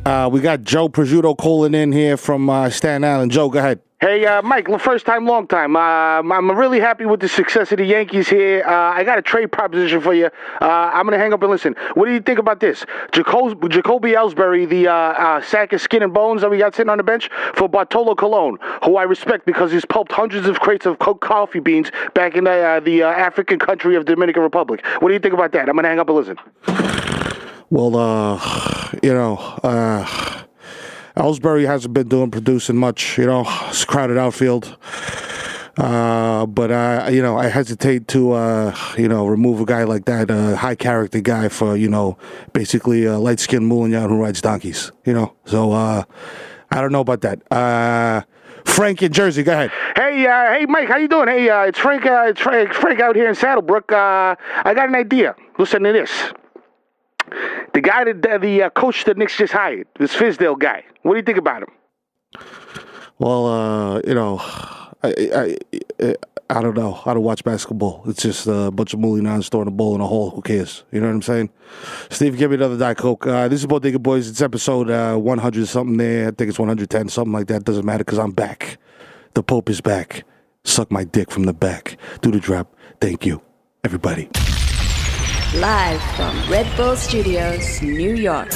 We got Joe Prosciutto calling in here from Staten Island. Joe, go ahead. Hey, Mike, first time, long time. I'm really happy with the success of the Yankees here. I got a trade proposition for you. I'm going to hang up and listen. What do you think about this? Jacoby Ellsbury, the sack of skin and bones that we got sitting on the bench, for Bartolo Colon, who I respect because he's pulped hundreds of crates of coffee beans back in the African country of Dominican Republic. What do you think about that? I'm going to hang up and listen. Well, Ellsbury hasn't been producing much, it's a crowded outfield. But I hesitate to, remove a guy like that, a high character guy for, basically a light-skinned Moulignan who rides donkeys, So, I don't know about that. Frank in Jersey, go ahead. Hey, Mike, how you doing? Hey, it's Frank. It's Frank out here in Saddlebrook. I got an idea. Listen to this. The guy that the coach the Knicks just hired, this Fizdale guy. What do you think about him? Well, I don't know how to watch basketball. It's just a bunch of Moulignans throwing a ball in a hole. Who cares? You know what I'm saying? Steve, give me another Diet Coke. This is Bodega Boys. It's episode 100 something there. I think it's 110, something like that. Doesn't matter because I'm back. The Pope is back. Suck my dick from the back. Do the drop. Thank you, everybody. Live from Red Bull Studios, New York.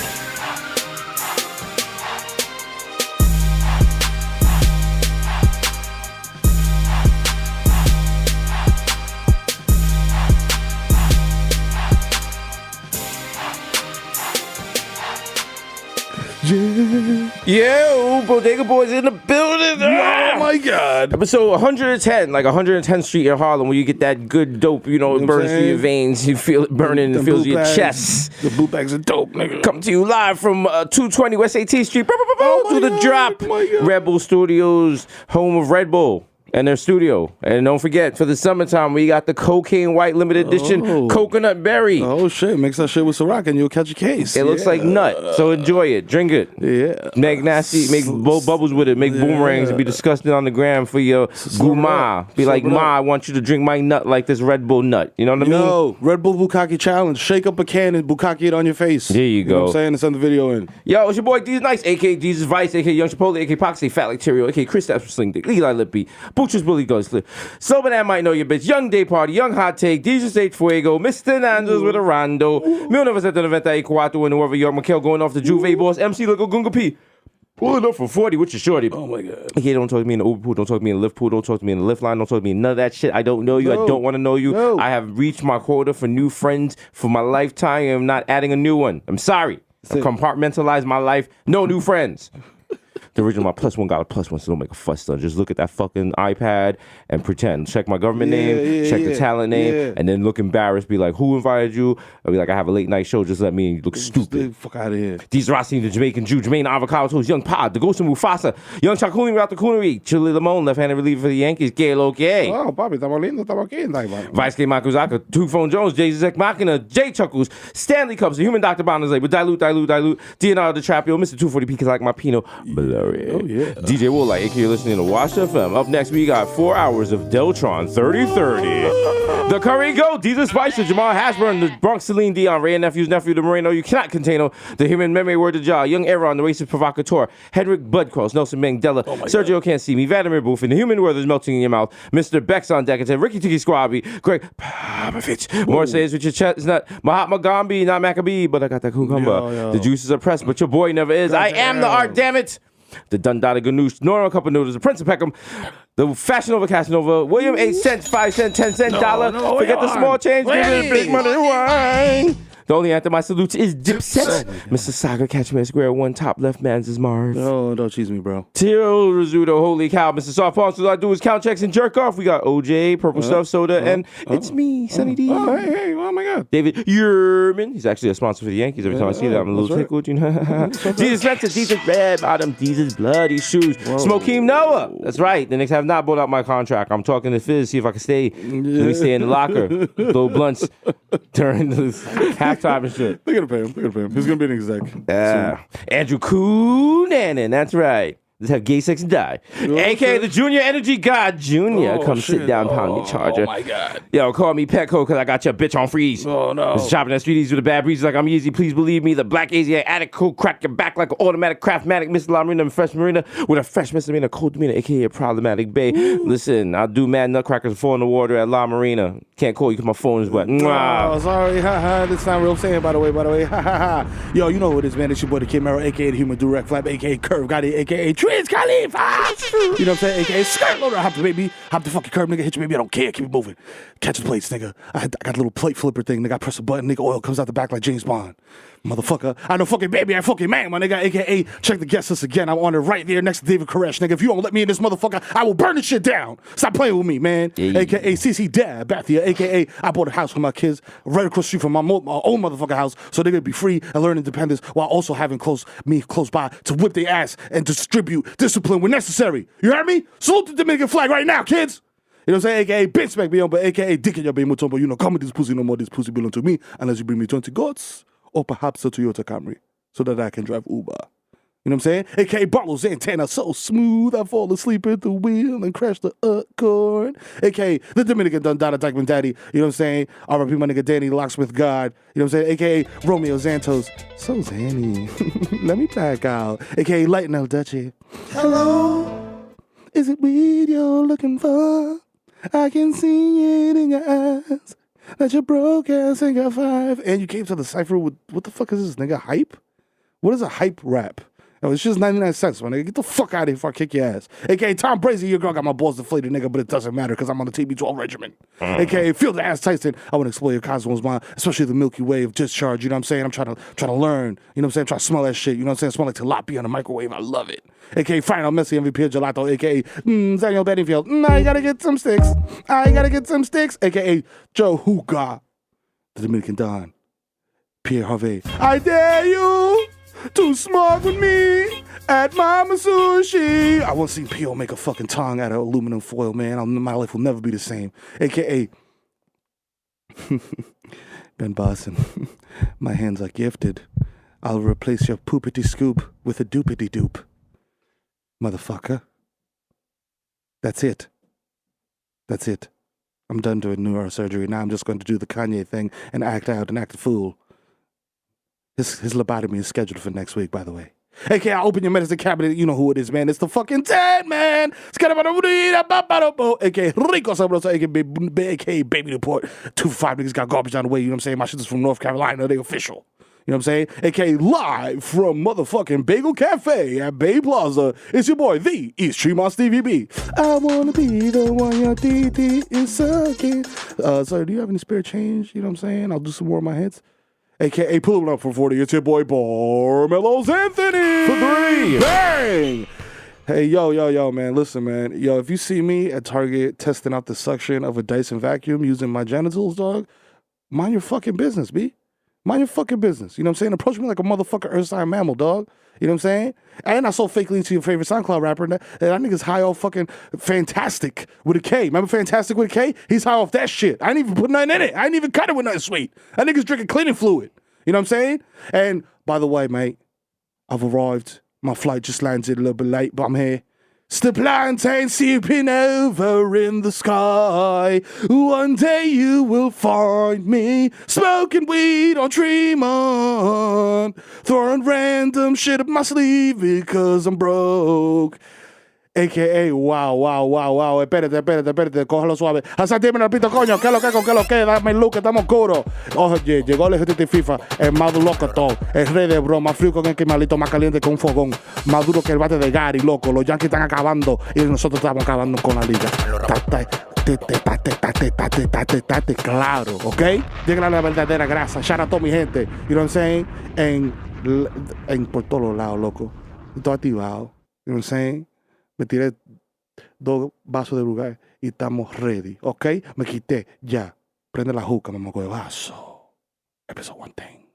Yo, Bodega Boys in the building. Oh my God. Episode 110, like 110th Street in Harlem, where you get that good dope, it burns through your veins. You feel it burning, it fills your chest. The boot bags are dope, nigga. Come to you live from 220 West 18th Street. Do the drop. Red Bull Studios, home of Red Bull. And their studio. And don't forget, for the summertime, we got the Cocaine White Limited Edition Coconut Berry. Oh, shit. Mix that shit with Ciroc and you'll catch a case. It looks like nut, so enjoy it. Drink it. Yeah. Make nasty, make bubbles with it. Make boomerangs and be disgusting on the gram for your guma. Be like, Ma, I want you to drink my nut like this Red Bull nut. You know what I mean? Yo, Red Bull Bukkake Challenge. Shake up a can and bukkake it on your face. There you go. Know what I'm saying? It's on the video in. Yo, it's your boy D's Nice, a.k.a. Jesus Vice, a.k.a. Young Chipotle, a.k.a. Poxy, Fat Like Cheerio, a.k.a. Chris Stapps, Sling Dick, Eli Lippy, Butcher's Bully Gunslinger. Sober that might know your bitch. Young Day Party, Young Hot Take, DJ Stage Fuego, Mr. Nando's with a Rondo, 1994 in Nueva York, Mikhail going off the Juve Boss, MC Little Gunga P. Pulling up for 40 with your shorty. Oh my God. Okay, don't talk to me in the Uber pool, don't talk to me in the Lyft pool, don't talk to me in the Lyft line, don't talk to me in none of that shit. I don't know you, I don't want to know you. No. I have reached my quota for new friends for my lifetime. I'm not adding a new one. I'm sorry. I compartmentalized my life. No new friends. The original my plus one got a plus one, so don't make a fuss, son. Just look at that fucking iPad and pretend. Check my government name, check the talent name, and then look embarrassed. Be like, who invited you? I'll be like, I have a late night show. Just let me look stupid. Fuck out of here. These Rossi, the Jamaican Jew, Jermaine Avocado Toast, Young Pod, the Ghost of Mufasa, Young Chakuni without the coonery, Chili Limon, left-handed reliever for the Yankees, Galo K. Oh, papi, estamos lindo, estamos aquí. Vice K. Makuzaka, Two Phone Jones, Jay Zek Machina, Jay Chuckles, Stanley Cups, the Human Dr. Bonner's with Dilute, Leonardo DiCaprio, Mr. 240p, cause like my Pinot, Blurry. Oh, yeah. DJ Woolite, aka listening to Wash FM. Up next, we got 4 hours of Deltron 3030. The Curry Goat, Desus Spicer, Jamal Hashburn, the Bronx Celine Dion, Ray and Nephew's nephew, the Moreno, you cannot contain him. The human memory word to jaw, Young Aaron, the racist provocateur, Hedrick Budcross, Nelson Mandela, Sergio Can't See Me, Vladimir Buffin, the human word is melting in your mouth, Mr. Bex on deck, Ricky Tiki Squabby, Greg Popovich, more says with your chestnut, Mahatma Gandhi, not Maccabee, but I got that cucumber. Yo. The juices are pressed, but your boy never is. I am the art, damn it. The Dundada Ganoush, Nora Cup of Noodles, the Prince of Peckham, the Fashion Over Casanova, William 8 cents, 5 cents, 10 cent dollar. Forget the small change, give it a big money wine. The only anthem I salute is Dipset. Mr. Saga, Catchman Square, one top left man's is Marv. No, don't cheese me, bro. Tiro Rizzuto, holy cow. Mr. Soft Pawn, so all I do is count checks and jerk off. We got OJ, Purple Stuff Soda, and it's me, Sunny D. Oh, hey, oh my God. David Yerman. He's actually a sponsor for the Yankees. Every time I see that, I'm a little tickled. You know? Jesus Spencer, Jesus Red Bottom, Jesus Bloody Shoes. Smokeem Noah. That's right. The Knicks have not bought out my contract. I'm talking to Fizz, see if I can stay. Let me stay in the locker. Blow blunts during the halftime and shit. They're gonna pay him. He's gonna be an exec. Andrew Coonanen. That's right. Let's have gay sex and die. AKA the Junior Energy God Junior. Come sit down, pound me charger. Oh my God. Yo, call me Petco because I got your bitch on freeze. Oh no. This is chopping that street easy with a bad breeze like I'm easy. Please believe me. The black Asiatic addict cool crack your back like an automatic craftmatic Mr. La Marina and fresh marina with a fresh misdemeanor cold demeanor, AKA a problematic bay. Listen, I'll do mad nutcrackers fall in the water at La Marina. Can't call you because my phone is wet. Mwah. Oh, sorry. That's not real saying, by the way. Yo, you know who it is, man. It's your boy, the Kid Mero, a.k.a. the Human Direct Flap, a.k.a. Curve Gotti, a.k.a. Triz Khalifa. You know what I'm saying? A.k.a. Skirt Loader. Hop the fucking curve, nigga. Hit you, baby. I don't care. Keep it moving. Catch the plates, nigga. I got a little plate flipper thing. Nigga, I press a button. Nigga, oil comes out the back like James Bond. Motherfucker. I know fucking baby. I fucking man, my nigga. A.k.a. check the guest list again. I'm on it right there next to David Koresh. Nigga, if you don't let me in this motherfucker, I will burn this shit down. Stop playing with me, man. Yeah. A.k.a. CC Dad, Bathia. A.k.a. I bought a house for my kids right across the street from my own motherfucking house so they could be free and learn independence while also having me close by to whip their ass and distribute discipline when necessary. You heard me? Salute the Dominican flag right now, kids. You know what I'm saying? AKA bitch smack me on, but AKA dick in your baby mutombo. You know, come with this pussy no more. This pussy belong to me unless you bring me 20 goats or perhaps a Toyota Camry so that I can drive Uber. You know what I'm saying? AKA Barlow's antenna so smooth I fall asleep at the wheel and crash the accord. AKA the Dominican Dundada Dykeman Daddy. You know what I'm saying? R.I.P. my nigga Danny Locksmith God. You know what I'm saying? AKA Romeo Santos. So Zanny. Let me back out. AKA Lighten Out Dutchie. Hello? Is it weed you're looking for? I can see it in your eyes that you broke ass and got 5. And you came to the cipher with, what the fuck is this, nigga? Hype? What is a hype rap? Oh, it's just 99 cents, my nigga. Get the fuck out of here before I kick your ass. AKA Tom Brady, your girl got my balls deflated, nigga, but it doesn't matter because I'm on the TB12 regimen. AKA Feel the Ass Tyson. I want to explore your cosmos mind, especially the Milky Way of discharge. You know what I'm saying? I'm trying to learn. You know what I'm saying? I'm trying to smell that shit. You know what I'm saying? I smell like tilapia in the microwave. I love it. AKA Final Messi MVP of Gelato. AKA Daniel Bedingfield. I gotta get some sticks. AKA Joe Hookah, the Dominican Don. Pierre Harvey. I dare you to smoke with me at Mama Sushi. I want to see P.O. make a fucking tongue out of aluminum foil, man. My life will never be the same. AKA Ben Boston. My hands are gifted. I'll replace your poopity scoop with a doopity doop. Motherfucker. That's it. I'm done doing neurosurgery. Now I'm just going to do the Kanye thing and act out and act a fool. His lobotomy is scheduled for next week, by the way. AKA, I open your medicine cabinet. You know who it is, man. It's the fucking Ted, man. AKA, Rico Sabroso, AKA, Baby Report. 2 for 5 niggas got garbage on the way. You know what I'm saying? My shit is from North Carolina. They official. You know what I'm saying? AKA, live from motherfucking Bagel Cafe at Bay Plaza. It's your boy, the East Tremont Stevie B. I want to be the one your DD is sucking. Sorry, do you have any spare change? You know what I'm saying? I'll do some more of my hits. AKA, pull it up for 40. It's your boy, Barmelos Anthony. For 3. Bang! Hey, yo, man. Listen, man. Yo, if you see me at Target testing out the suction of a Dyson vacuum using my genitals, dog, mind your fucking business, B. Mind your fucking business. You know what I'm saying? Approach me like a motherfucking earth sign mammal, dog. You know what I'm saying? And I sold fake lean to your favorite SoundCloud rapper. And that nigga's high off fucking Fantastic with a K. Remember Fantastic with a K? He's high off that shit. I ain't even put nothing in it. I ain't even cut it with nothing sweet. That nigga's drinking cleaning fluid. You know what I'm saying? And by the way, mate, I've arrived. My flight just landed a little bit late, but I'm here. It's the plantain sipping over in the sky. One day you will find me smoking weed on Tremont, throwing random shit up my sleeve because I'm broke. AKA, wow. Espérate, cógelo suave. Hasan, dime repito, coño, ¿qué es lo que? Dame luz, que estamos oscuros. Oye, llegó el ejército de FIFA, el más loco todo, el rey de bro, más frío con el malito, más caliente que un fogón, más duro que el bate de Gary, loco. Los Yankees están acabando y nosotros estamos acabando con la liga. Claro, ¿ok? Llega la verdadera grasa. Shout out a toda mi gente, you know what I'm saying? En por todos los lados, loco. Estoy activado, you know what I'm saying? Me tiré 2 vasos de lugar y estamos ready, ¿ok? Me quité, ya. Prende la juca, mamá, vaso. Episode 1 thing.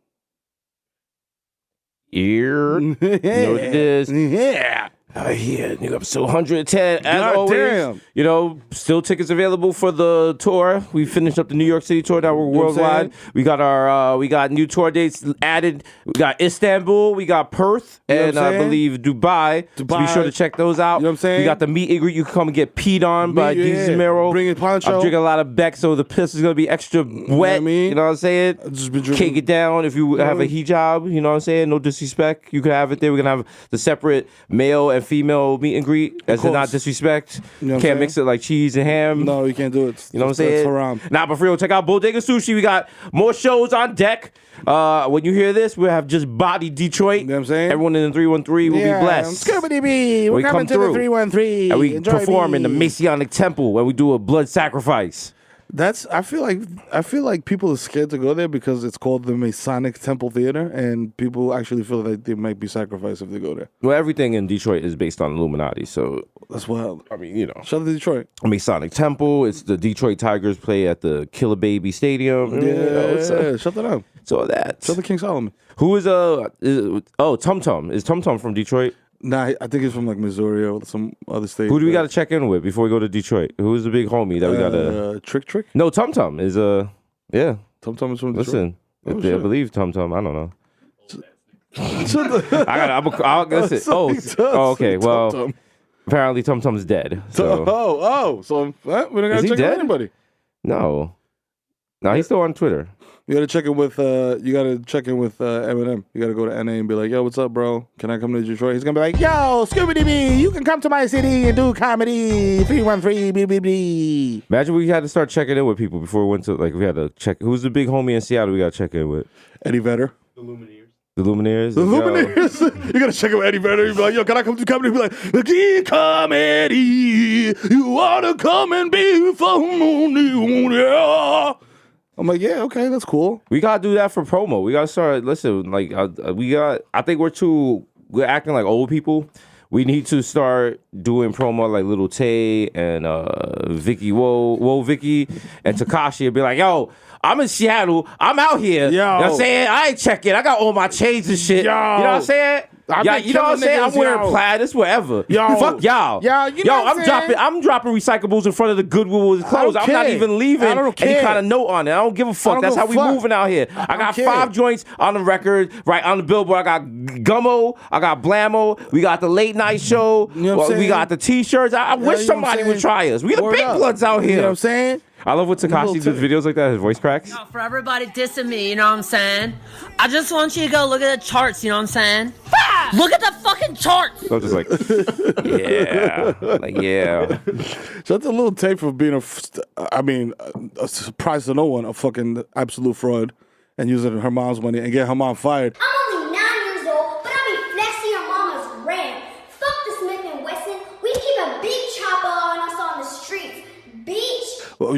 Ear. Know what it is. Yeah. Yeah, nigga, episode 110. As God always, damn. you know, still tickets available for the tour. We finished up the New York City tour. Now we're worldwide. We got we got new tour dates added. We got Istanbul, we got Perth, and I believe Dubai. So be sure to check those out. You know what I'm saying? We got the meet and greet. You can come and get peed on by Desus and Mero. Bring it poncho. I'm drinking a lot of Beck, so the piss is gonna be extra wet. You know what I'm saying? Just been drinking. Cake it down if you have a hijab. You know what I'm saying? No disrespect. You can have it there. We're gonna have the separate male and female meet and greet, as in not disrespect. You know what I'm Can't saying? mix it like cheese and ham. No, you can't do it. You know what I'm saying? That's haram. Nah, but for real, check out Bodega Sushi. We got more shows on deck. When you hear this, we have just body Detroit. You know what I'm saying? Everyone in the 313 will be blessed. Scooby-Doo, we're We coming come to the through. 313. And we Enjoy perform in the me. Masonic Temple where we do a blood sacrifice. I feel like people are scared to go there because it's called the Masonic Temple Theater, and people actually feel like they might be sacrificed if they go there. Well, everything in Detroit is based on Illuminati, so That's wild. I mean, you know. Shout out to Detroit. Masonic Temple. It's the Detroit Tigers play at the Killer Baby Stadium. Yeah, You know, shut that up. so that. Shout out to King Solomon. Who is Tum Tum? Is Tum Tum from Detroit? Nah, I think he's from like Missouri or some other state. Who do we got to check in with before we go to Detroit? Who's the big homie that we got to? Trick? No, Tum Tum is yeah. Tum Tum is from Detroit. Listen, Oh, I shit. believe Tum Tum. I don't know. Shut the- I'll listen. Okay. Well, Tum Tum. apparently Tum Tum's dead. So So we don't Is gotta he check dead? with anybody. no, he's still on Twitter. You gotta check in with Eminem. You gotta go to NA and be like, yo, what's up, bro? Can I come to Detroit? He's gonna be like, yo, Scooby-Doo, you can come to my city and do comedy. 313 BBB. Imagine we had to start checking in with people before we went to we had to check. Who's the big homie in Seattle? We got to check in with Eddie Vedder. the Lumineers. The Lumineers. You gotta check in with Eddie Vedder. You be like, yo, can I come to comedy? Be like, comedy. You wanna come and be from yeah. I'm like, yeah, okay, that's cool. We gotta do that for promo. We gotta start. Listen, I think we're acting like old people. We need to start doing promo like Little Tay and Vicky Whoa Vicky and Takashi and be like, yo, I'm in Seattle. I'm out here. Yo. You know what I'm saying? I ain't checking. I got all my chains and shit. Yo. You know what I'm saying? I've Yeah, been you know what I'm killing saying? I'm niggas, wearing yo. plaid. It's whatever. Yo. Fuck y'all. Yo, you know what I'm saying? I'm dropping recyclables in front of the Goodwill with clothes. don't I'm not care. even leaving I don't any care. kind of note on it. I don't give a fuck. don't That's give how a we fuck. moving out here. I got care. 5 joints on the record, right on the billboard. I got Gummo, I got Blammo, we got the late night show, You know what I'm we saying? got the t-shirts. I wish you know what I'm somebody would saying? try us. We the Word big up. bloods out here. You know what I'm saying? I love when Takashi does videos like that. His voice cracks. Yo, for everybody dissing me, you know what I'm saying? I just want you to go look at the charts, you know what I'm saying? Look at the fucking charts! So I'm just like, yeah, Shout out to Lil Tay for being a surprise to no one, a fucking absolute fraud, and using her mom's money and get her mom fired. I'm only 9 years old, but I be flexing your mama's RAM. Fuck the Smith & Wesson. We keep a big chopper on us on the streets. Bitch.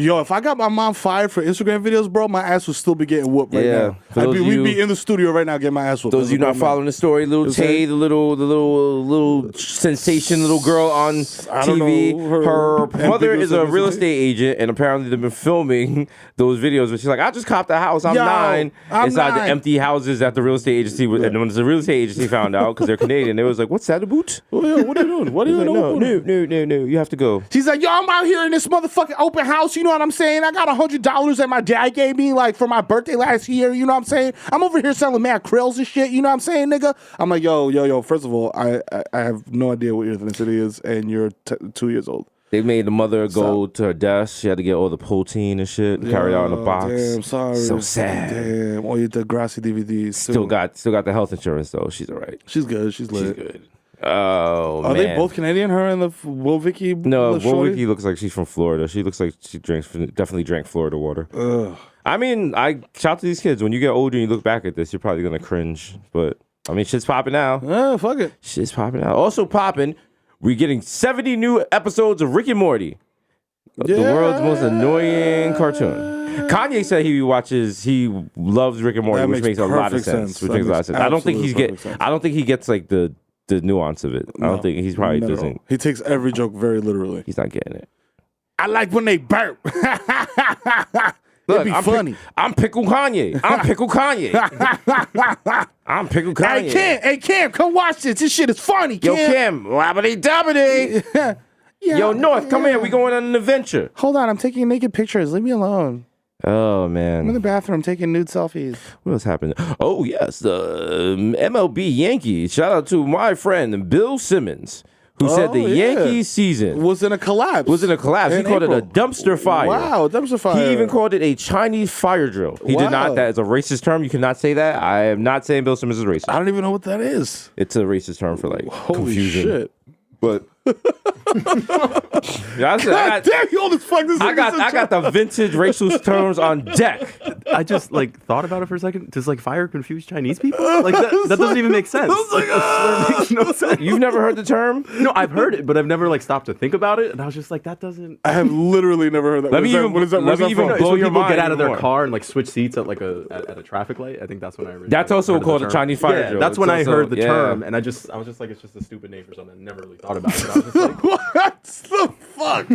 Yo, if I got my mom fired for Instagram videos, bro, my ass would still be getting whooped right Yeah. now. For those of We'd you- be in the studio right now getting my ass whooped. Those of you not following the story, little Tay, saying? the little sensation little girl on don't TV. know, Her her mother is a ambiguous real ethnicity. estate agent, and apparently they've been filming those videos. But she's like, I just copped a house. I'm Yo, 9. I'm Inside 9. the empty houses at the real estate agency. And when the real estate agency found out, because they're Canadian, they was like, what's that about? What are you doing? What are you Like, doing? no. You have to go. She's like, yo, I'm out here in this motherfucking open house. You know what I'm saying? I got $100 that my dad gave me, like, for my birthday last year. You know what I'm saying? I'm over here selling mad krills and shit. You know what I'm saying, nigga? I'm like, yo. First of all, I have no idea what your ethnicity is, and you're 2 years old. They made the mother go to her desk. She had to get all the protein and shit, carried out in a box. Damn, sorry. So sad. Damn, all your Degrassi DVDs. Still got the health insurance though. She's all right. She's good. She's lit. She's good. Oh, Are man. they both Canadian? Her and the Will Vicky? No, little shorty? Wiki looks like she's from Florida. She looks like she definitely drank Florida water. I mean, I shout out to these kids. When you get older and you look back at this, you're probably gonna cringe. But I mean, shit's popping now. Fuck it. Shit's popping out. Also popping, we're getting 70 new episodes of Rick and Morty, the world's most annoying cartoon. Kanye said he loves Rick and Morty, That which makes a lot of perfect sense. Which That makes a lot of makes sense. I don't think absolute perfect sense. I don't think he gets like the nuance of it. I don't think he's probably Not at all. doesn't. He takes every joke very literally. He's not getting it. I like when they burp. Look, It'd be funny. I'm Pickle Kanye. I'm Pickle Kanye. I'm Pickle Kanye. Hey, Cam, come watch this. This shit is funny, Yo, Cam. Kim, wabbity dabbity. Yo, North, come here. We going on an adventure. Hold on, I'm taking naked pictures. Leave me alone. Oh, I'm in man. the bathroom taking nude selfies. What else happened? Oh, yes. The MLB Yankees. Shout out to my friend, Bill Simmons, who said the Yankees season Was in a collapse. He called it a dumpster fire. Wow, dumpster fire. He even called it a Chinese fire drill. He did not. That is a racist term. You cannot say that. I am not saying Bill Simmons is racist. I don't even know what that is. It's a racist term for like Holy confusion. shit. But yeah, I Damn, you old as fuck. This I got the vintage racial terms on deck. I just like thought about it for a second. Does like fire confuse Chinese people? Like that doesn't even make sense. It makes no sense. You've never heard the term? No, I've heard it, but I've never like stopped to think about it. And I was just like, that doesn't. I have literally never heard that. Let me even Where's that blow from? It's your when people mind get out of their more. car and like switch seats at like at a traffic light. I think that's when I. That's also heard of called the a term. Chinese fire Yeah, drill. that's when I It's heard also- the yeah. term, and I was just like, it's just a stupid name for something. I never really thought about it. But I was just like, What the fuck?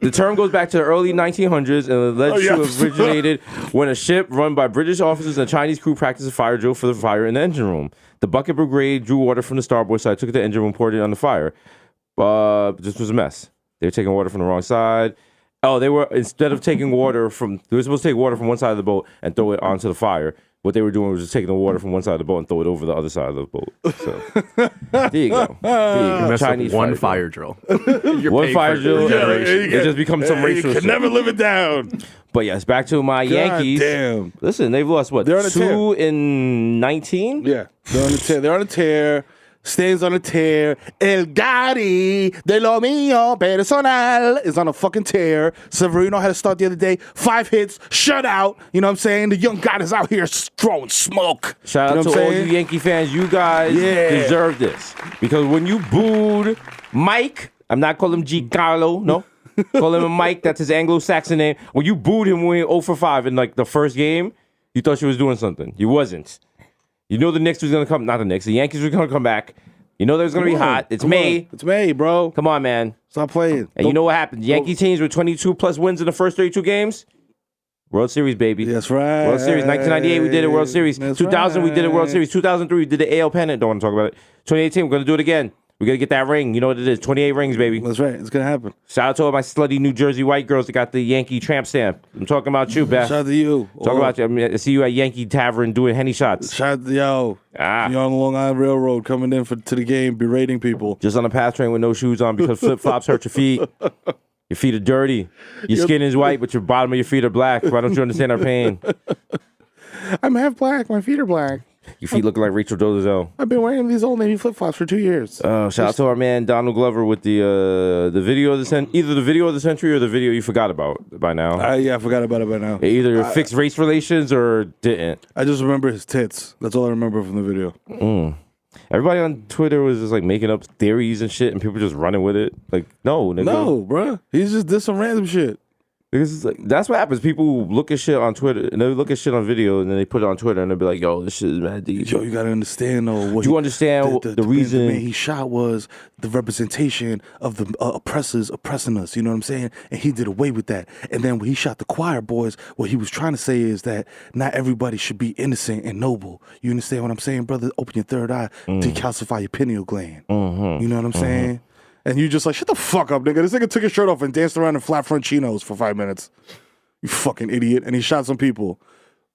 The term goes back to the early 1900s and alleged to have originated when a ship run by British officers and a Chinese crew practiced a fire drill for the fire in the engine room. The bucket brigade drew water from the starboard side, took it to the engine room, poured it on the fire. This was a mess. They were taking water from the wrong side. Oh, they were, instead of taking water from, they were supposed to take water from one side of the boat and throw it onto the fire. What they were doing was just taking the water from one side of the boat and throw it over the other side of the boat. So there you go. mess up Chinese one fire fire drill. One fire drill. generation. It just becomes some racial You shit. can never live it down. But yes, back to my Yankees. Damn. Listen, they've lost what? They're on a 2 in 19? Yeah, they're on a tear. They're on a tear. Stays on a tear. El Gotti de lo mío personal is on a fucking tear. Severino had to start the other day. 5 hits, shutout. You know what I'm saying? The young god is out here throwing smoke. Shout You out know to what I'm all saying? you Yankee fans. You guys deserve this. Because when you booed Mike, I'm not calling him Giancarlo, no. Call him Mike, that's his Anglo-Saxon name. When you booed him when he went 0 for 5 in like the first game, you thought you was doing something. You wasn't. You know the Knicks was going to come, not the Knicks, the Yankees were going to come back. You know they was going to be hot. It's May. It's May, bro. Come on, man. Stop playing. And you know what happened? Yankee teams with 22 plus wins in the first 32 games. World Series, baby. That's right. World Series. 1998, we did it. World Series. That's 2000, we did it. World right. Series. 2003, we did the AL pennant. Don't want to talk about it. 2018, we're going to do it again. We're going to get that ring. You know what it is. 28 rings, baby. That's right. It's going to happen. Shout out to all my slutty New Jersey white girls that got the Yankee tramp stamp. I'm talking about you, Beth. Shout out to you. Talking about you. I mean, I see you at Yankee Tavern doing Henny shots. Shout out to yo. Ah. You're on the Long Island Railroad coming in to the game, berating people. Just on a path train with no shoes on because flip-flops hurt your feet. Your feet are dirty. Your skin is white, but your bottom of your feet are black. Why don't you understand our pain? I'm half black. My feet are black. Your feet look like Rachel Dolezal. I've been wearing these Old Navy flip-flops for 2 years. Shout out to our man Donald Glover with the video of the either the video of the century or the video you forgot about by now. Yeah, I forgot about it by now. It either fixed race relations or didn't. I just remember his tits. That's all I remember from the video. Everybody on Twitter was just like making up theories and shit, and people just running with it. Like, no, nigga. No, bruh. He just did some random shit. Because it's like, that's what happens. People look at shit on Twitter, and they look at shit on video, and then they put it on Twitter, and they'll be like, yo, this shit is mad deep. Yo, you gotta understand though. What You understand the reason- the man he shot was the representation of the oppressors oppressing us. You know what I'm saying? And he did away with that. And then when he shot the choir boys, what he was trying to say is that not everybody should be innocent and noble. You understand what I'm saying, brother? Open your third eye, decalcify your pineal gland. You know what I'm saying? And you just like, shut the fuck up, nigga. This nigga took his shirt off and danced around in flat front chinos for 5 minutes. You fucking idiot. And he shot some people.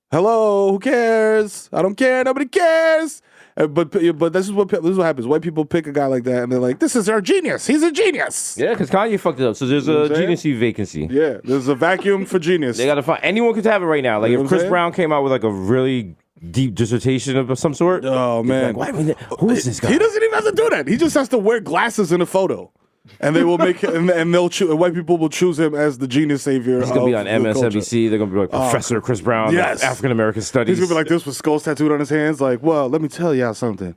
Hello, who cares? I don't care. Nobody cares. But this is what happens. White people pick a guy like that, and they're like, "This is our genius. He's a genius." Yeah, because Kanye fucked it up. So there's You know a what I'm saying? genius vacancy. Yeah, there's a vacuum for genius. They gotta find anyone could have it right now. Like You know if what I'm Chris saying? Brown came out with like a really deep dissertation of some sort. Oh man, Like, who is this guy? He doesn't even have to do that. He just has to wear glasses in a photo, and they will make and they'll choose. White people will choose him as the genius savior. He's gonna be on of the culture. MSNBC. They're gonna be like Professor Chris Brown, yes. African American Studies. He's gonna be like this with skulls tattooed on his hands. Like, well, let me tell y'all something.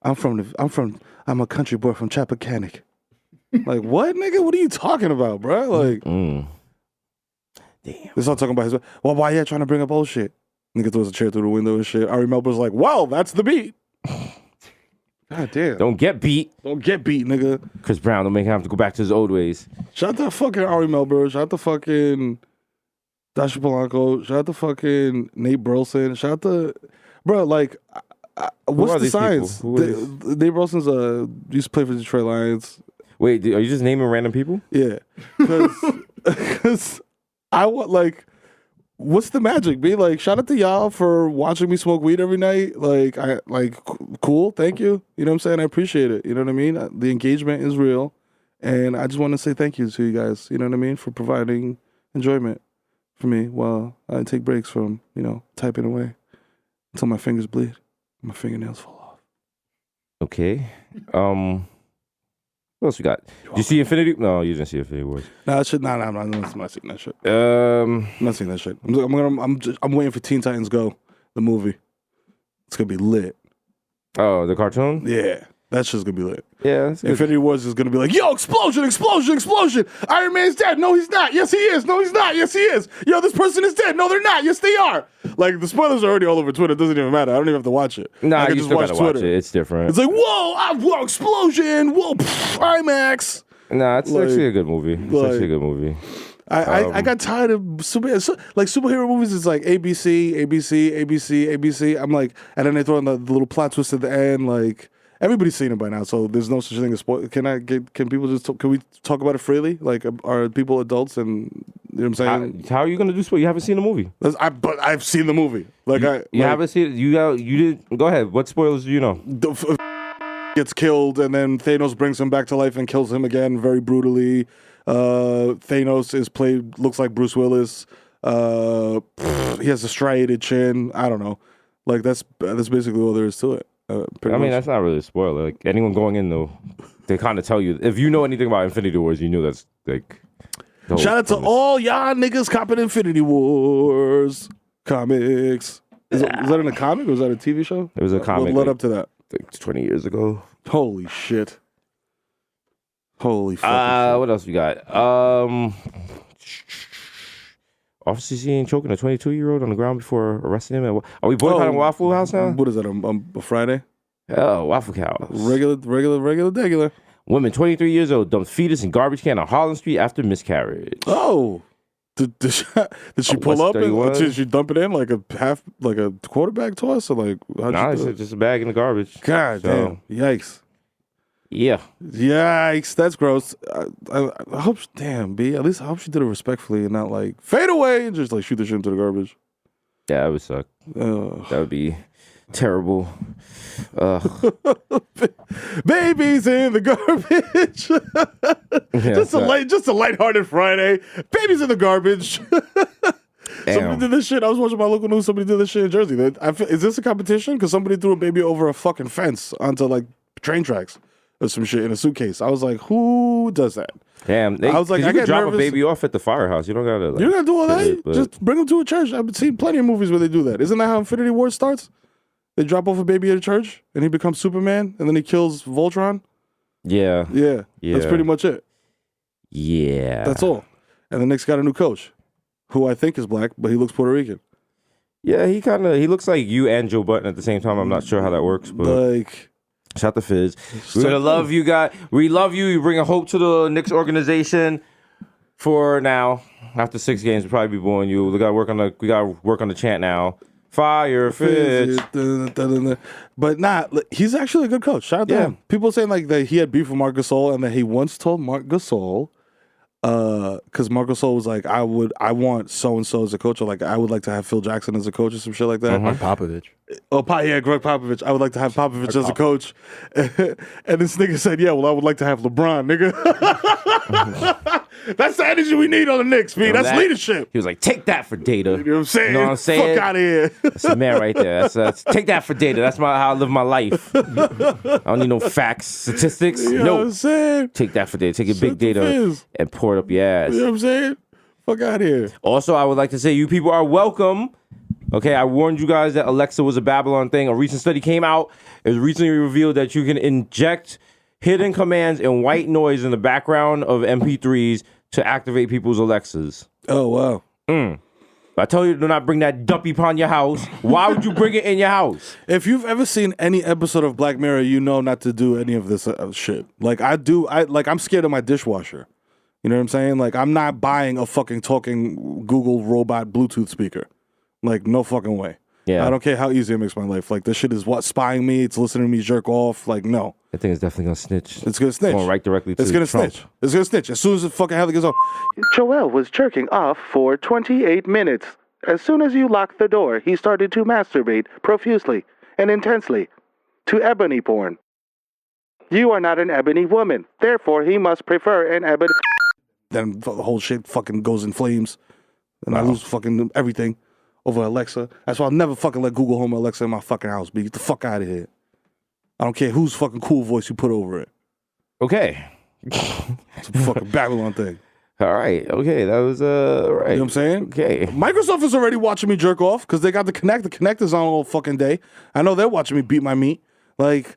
I'm a country boy from Chappaquiddick. Like, what, nigga? What are you talking about, bro? Like, Damn. This all talking about his. Well, why you trying to bring up old shit? Nigga throws a chair through the window and shit. Ari Melber's like, well, that's the beat. God damn. Don't get beat. Don't get beat, nigga. Chris Brown, don't make him have to go back to his old ways. Shout out to fucking Ari Melber. Shout out to fucking Dasha Polanco. Shout out to fucking Nate Burleson. Shout out to bro. Like, what's are the these science? people? Who are these? Nate Burleson's used to play for the Detroit Lions. Wait, are you just naming random people? Yeah, because I want like. What's the magic, B? Like, shout out to y'all for watching me smoke weed every night. Like, cool, thank you. You know what I'm saying? I appreciate it. You know what I mean? The engagement is real. And I just want to say thank you to you guys, you know what I mean, for providing enjoyment for me while I take breaks from, typing away until my fingers bleed, my fingernails fall off. Okay. What else we got? Did you see Infinity? No, you didn't see Infinity Wars. No, that shit. No, I'm not seeing that shit. I'm not seeing that shit. I'm waiting for Teen Titans Go, the movie. It's gonna be lit. Oh, the cartoon? Yeah, that shit's gonna be lit. Yeah, that's good. Infinity Wars is gonna be like, yo, explosion, explosion, explosion. Iron Man's dead. No, he's not. Yes, he is. No, he's not. Yes, he is. Yo, this person is dead. No, they're not. Yes, they are. Like, the spoilers are already all over Twitter. It doesn't even matter. I don't even have to watch it. Nah, I can you just still gotta watch it. It's different. It's like, whoa, explosion. Whoa, IMAX. Nah, it's actually a good movie. It's actually a good movie. I got tired of superhero movies. It's like ABC, ABC, ABC, ABC. I'm like, and then they throw in the little plot twist at the end. Like, everybody's seen it by now, so there's no such thing as spoil. Can people just can we talk about it freely? Like, are people adults and you know what I'm saying? How are you gonna do spoil? You haven't seen the movie. But I've seen the movie. Like, you haven't seen it. You did. Go ahead. What spoilers do you know? Gets killed, and then Thanos brings him back to life and kills him again very brutally. Thanos looks like Bruce Willis. He has a striated chin. I don't know. Like, that's basically all there is to it. That's not really a spoiler. Like, anyone going in though, they kind of tell you. If you know anything about Infinity Wars, you knew that's like. Shout out to all y'all niggas copping Infinity Wars comics. Is that in a comic or was that a TV show? It was a comic. What led up to that? Like 20 years ago. Holy shit. Holy fuck. What else we got? Officer seen choking a 22-year-old on the ground before arresting him. Are we boycotting Waffle House now? What is that, a Friday? Oh, Waffle House. Regular. Woman, 23 years old, dumped fetus in garbage can on Holland Street after miscarriage. Oh. Did she pull up and did she dump it in like a quarterback toss or like? Nah, it's just a bag in the garbage. God damn! Yikes! Yeah. Yikes! That's gross. I hope. Damn, B. At least I hope she did it respectfully and not like fade away and just like shoot the shit into the garbage. Yeah, that would suck. That would be terrible. Babies in the garbage. Just a lighthearted Friday. Babies in the garbage. Somebody did this shit. I was watching my local news. Somebody did this shit in Jersey. Is this a competition? Because somebody threw a baby over a fucking fence onto like train tracks or some shit in a suitcase. I was like, who does that? Damn. I was like, you can drop a baby off at the firehouse. You don't gotta. Like, you don't gotta do all that. Just bring them to a church. I've seen plenty of movies where they do that. Isn't that how Infinity War starts? They drop off a baby at a church, and he becomes Superman, and then he kills Voltron. Yeah. That's pretty much it. Yeah. That's all. And the Knicks got a new coach, who I think is black, but he looks Puerto Rican. Yeah, he looks like you and Joe Button at the same time. I'm not sure how that works, but like, shout to Fizz. We're gonna love you guys. We love you. You bring a hope to the Knicks organization. For now, after 6 games, we'll probably be booing you. We gotta work on the chant now. Fire Fitz. But he's actually a good coach. Shout out to him. People saying like that he had beef with Marc Gasol and that he once told Marc Gasol, because Marc Gasol was like, I want so and so as a coach, or like I would like to have Phil Jackson as a coach or some shit like that. Greg Popovich. Greg Popovich. I would like to have Popovich as a coach. And this nigga said, yeah, well, I would like to have LeBron, nigga. That's the energy we need on the Knicks, man. That's leadership. He was like, take that for data. You know what I'm saying? Fuck out of here. That's the man right there. That's take that for data. That's how I live my life. I don't need no facts, statistics. You know what I'm saying? Take that for data. Take your big data and pour it up your ass. You know what I'm saying? Fuck out of here. Also, I would like to say you people are welcome. Okay, I warned you guys that Alexa was a Babylon thing. A recent study came out. It was recently revealed that you can inject hidden commands and white noise in the background of MP3s to activate people's Alexas. Oh, wow. I told you to not bring that duppy upon your house. Why would you bring it in your house? If you've ever seen any episode of Black Mirror, you know not to do any of this shit. Like, I'm scared of my dishwasher. You know what I'm saying? Like, I'm not buying a fucking talking Google robot Bluetooth speaker. Like, no fucking way. Yeah. I don't care how easy it makes my life. Like, this shit is spying me. It's listening to me jerk off. Like, no. I think it's definitely gonna snitch. It's gonna snitch. Going right directly to It's gonna Trump. snitch. It's gonna snitch. As soon as the fucking hell gets off. Joel was jerking off for 28 minutes. As soon as you locked the door, he started to masturbate profusely and intensely to ebony porn. You are not an ebony woman. Therefore, he must prefer an ebony... Then the whole shit fucking goes in flames. And I lose fucking everything over Alexa. That's why I'll never fucking let Google Home Alexa in my fucking house. But get the fuck out of here. I don't care whose fucking cool voice you put over it. Okay. It's a fucking Babylon thing. All right. Okay. That was right. You know what I'm saying? Okay. Microsoft is already watching me jerk off because they got the Kinect. The Kinect is on all fucking day. I know they're watching me beat my meat. Like,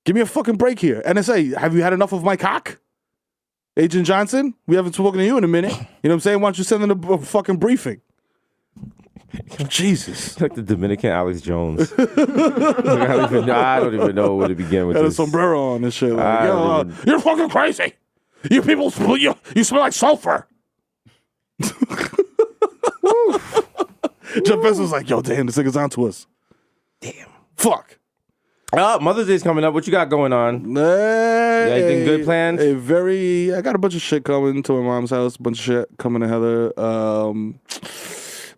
give me a fucking break here. NSA, have you had enough of my cock? Agent Johnson, we haven't spoken to you in a minute. You know what I'm saying? Why don't you send in a fucking briefing? Jesus. Like the Dominican Alex Jones. I don't even know where to begin with Had a this. sombrero on and shit. Like, you're fucking crazy. You people, you smell like sulfur. Jeff Bezos like, yo, damn, this nigga's onto us. Damn. Fuck. Mother's Day's coming up. What you got going on? Anything good planned? I got a bunch of shit coming to my mom's house. A bunch of shit coming to Heather.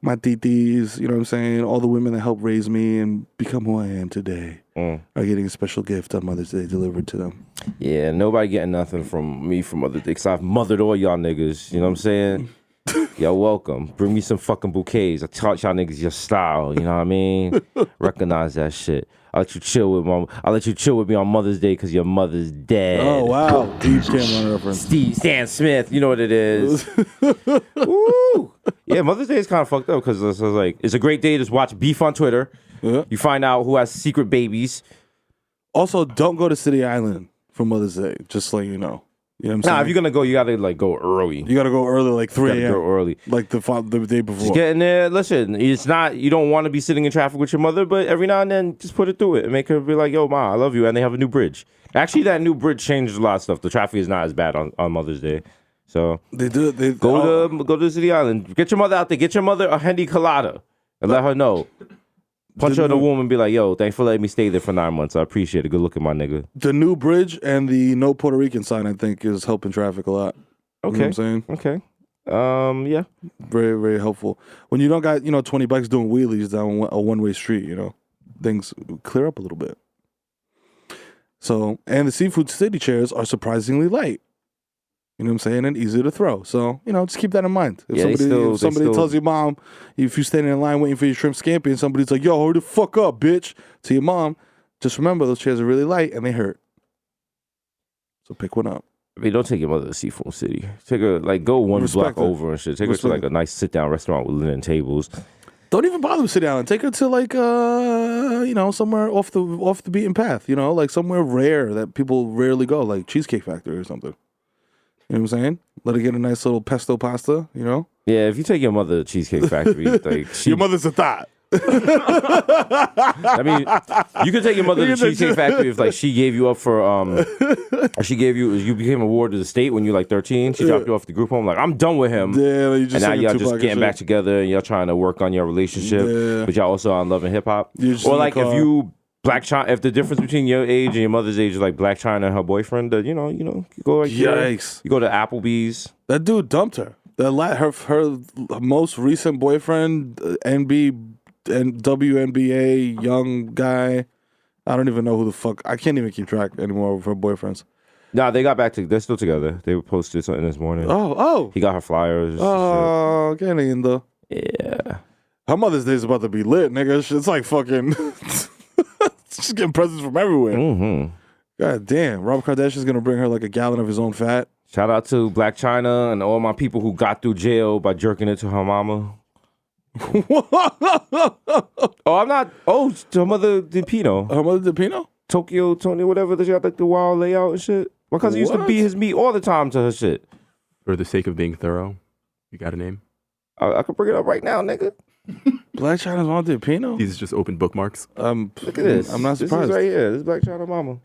My titis, you know what I'm saying? All the women that helped raise me and become who I am today are getting a special gift on Mother's Day delivered to them. Yeah, nobody getting nothing from me for Mother's Day because I've mothered all y'all niggas. You know what I'm saying? Y'all welcome. Bring me some fucking bouquets. I taught y'all niggas your style. You know what I mean? Recognize that shit. I'll let you chill with me on Mother's Day because your mother's dead. Oh, wow. Deep Cameron reference. Stan Smith, you know what it is. Woo! Yeah, Mother's Day is kind of fucked up because it's like it's a great day to watch beef on Twitter. Yeah. You find out who has secret babies. Also, don't go to City Island for Mother's Day, just so you know. You know what I'm saying? Nah, if you're gonna go, you gotta like go early. You gotta go early, like 3 a.m. Go early, like the day before. Just get in there. Listen, it's not you don't want to be sitting in traffic with your mother, but every now and then, just put it through it and make her be like, "Yo, ma, I love you." And they have a new bridge. Actually, that new bridge changed a lot of stuff. The traffic is not as bad on Mother's Day. So they do. Go to City Island. Get your mother out there. Get your mother a handy colada and let her know. Punch her in the womb and be like, yo, thanks for letting me stay there for 9 months. I appreciate it. Good looking, my nigga. The new bridge and the no Puerto Rican sign, I think, is helping traffic a lot. Okay. You know what I'm saying? Okay. Yeah. Very, very helpful. When you don't got, 20 bikes doing wheelies down a one-way street, things clear up a little bit. So, and the Seafood City chairs are surprisingly light. You know what I'm saying? And easy to throw. So, just keep that in mind. If somebody tells your mom, if you're standing in line waiting for your shrimp scampi and somebody's like, yo, hurry the fuck up, bitch, to your mom, just remember those chairs are really light and they hurt. So pick one up. I mean, don't take your mother to Seafood City. Take her, go one block over and shit. Take her to, a nice sit-down restaurant with linen tables. Don't even bother with sit down. Take her to, somewhere off the beaten path, somewhere rare that people rarely go, like Cheesecake Factory or something. You know what I'm saying? Let her get a nice little pesto pasta, Yeah, if you take your mother to Cheesecake Factory, your mother's a thought. I mean, you could take your mother to Cheesecake Factory if she gave you up for you became a ward of the state when you're 13. She dropped you off at the group home I'm done with him. Yeah, and now y'all just getting back together and y'all trying to work on your relationship, but y'all also on Love and Hip Hop. Or if you. Black China. If the difference between your age and your mother's age is like Black China and her boyfriend, you go right there. Yikes! You go to Applebee's. That dude dumped her. Her most recent boyfriend, WNBA young guy. I don't even know who the fuck. I can't even keep track anymore of her boyfriends. Nah, they got back they're still together. They posted something this morning. Oh! He got her flyers. Oh, get in though. Yeah. Her Mother's Day is about to be lit, nigga. It's like fucking. She's getting presents from everywhere. Mm-hmm. God damn. Rob Kardashian's going to bring her a gallon of his own fat. Shout out to Black China and all my people who got through jail by jerking it to her mama. I'm not. Oh, her mother DePino. Her mother DePino? Tokyo, Tony, whatever. She got the wild layout and shit. My cousin used to beat his meat all the time to her shit. For the sake of being thorough, you got a name? I could bring it up right now, nigga. Black China's on DePino? These just open bookmarks. Look at this. I'm not surprised. This is right here. This is Black China mama.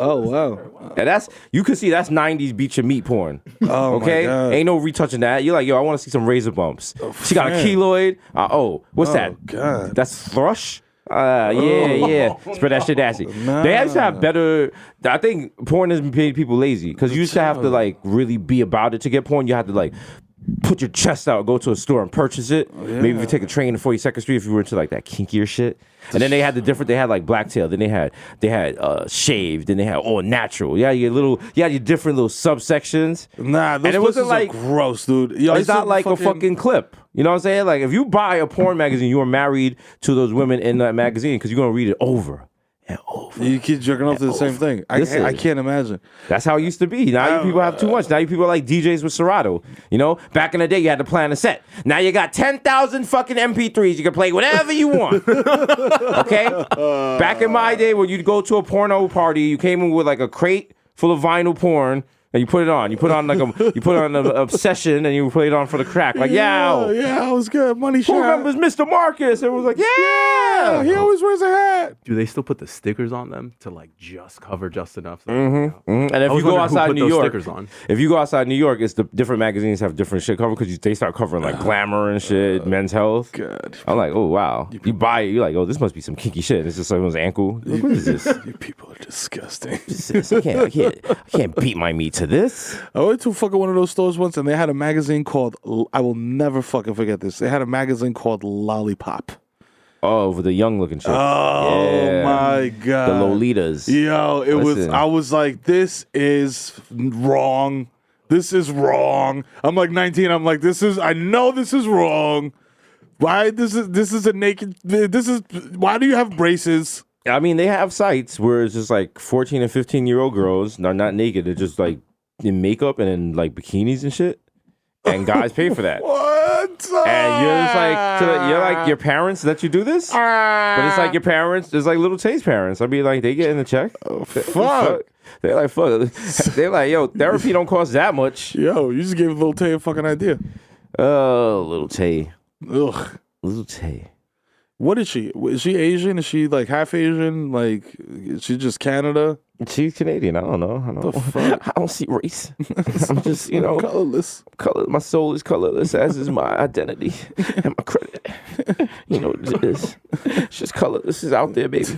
Oh wow. And you can see that's 90s beat your meat porn. Oh okay? my God. Ain't no retouching that. You're like, yo, I want to see some razor bumps. She got a man. keloid. What's that? God. That's thrush? Yeah. Spread that shit nasty. They used to have better. I think porn has made people lazy because you used to have to like really be about it to get porn. You had to like put your chest out, go to a store and purchase it. Maybe if you take a train to 42nd Street if you were into like that kinkier shit. And then they had they had like blacktail, then they had shaved, then they had all natural. You had your different little subsections. Nah, those and it wasn't like gross, dude. Yo, it's not like a fucking clip. You know what I'm saying? Like if you buy a porn magazine, you are married to those women in that magazine because you're gonna read it over and over. You keep jerking off to the same thing. I can't imagine. That's how it used to be. Now you people have too much. Now you people are like DJs with Serato. You know, back in the day you had to plan a set. Now you got 10,000 fucking MP3s. You can play whatever you want. Okay? Back in my day when you'd go to a porno party, you came in with like a crate full of vinyl porn. And you put it on. You put on an obsession, and you put it on for the crack. Like, yeah, it was good. Money shot. Who remembers Mr. Marcus? It was like, yeah, he always wears a hat. Do they still put the stickers on them to like just cover just enough? And if you go outside New York, on. if you go outside New York, it's the different magazines have different shit covered because they start covering like glamour and shit, men's health. God, I'm like, oh wow. You buy it, you're like, oh, this must be some kinky shit. It's just someone's ankle. Like, what is this? You people are disgusting. I can't beat my meat to this. I went to fucking one of those stores once, and they had a magazine called. I will never fucking forget this. They had a magazine called Lollipop. Oh, for the young looking shit. Oh my God. The Lolitas. Yo, I was like, this is wrong. This is wrong. I'm like 19. I'm like, I know this is wrong. Why this is a naked, why do you have braces? I mean, they have sites where it's just like 14 and 15-year-old girls. They're not naked. They're just like in makeup and in like bikinis and shit. And guys pay for that. What? And you're just like, you're like your parents let you do this? But it's like your parents, it's like Little Tay's parents. I mean, like, they get in the check. Oh, fuck. They're like, fuck. They're like, yo, therapy don't cost that much. Yo, you just gave Little Tay a fucking idea. Oh, Little Tay. Ugh. Little Tay. What is she? Is she Asian? Is she like half Asian? Like, is she just Canada? She's Canadian. I don't know. The fuck? I don't see race. I'm just, colorless. My soul is colorless, as is my identity and my credit. You know what it is. It's just colorless. Is out there, baby.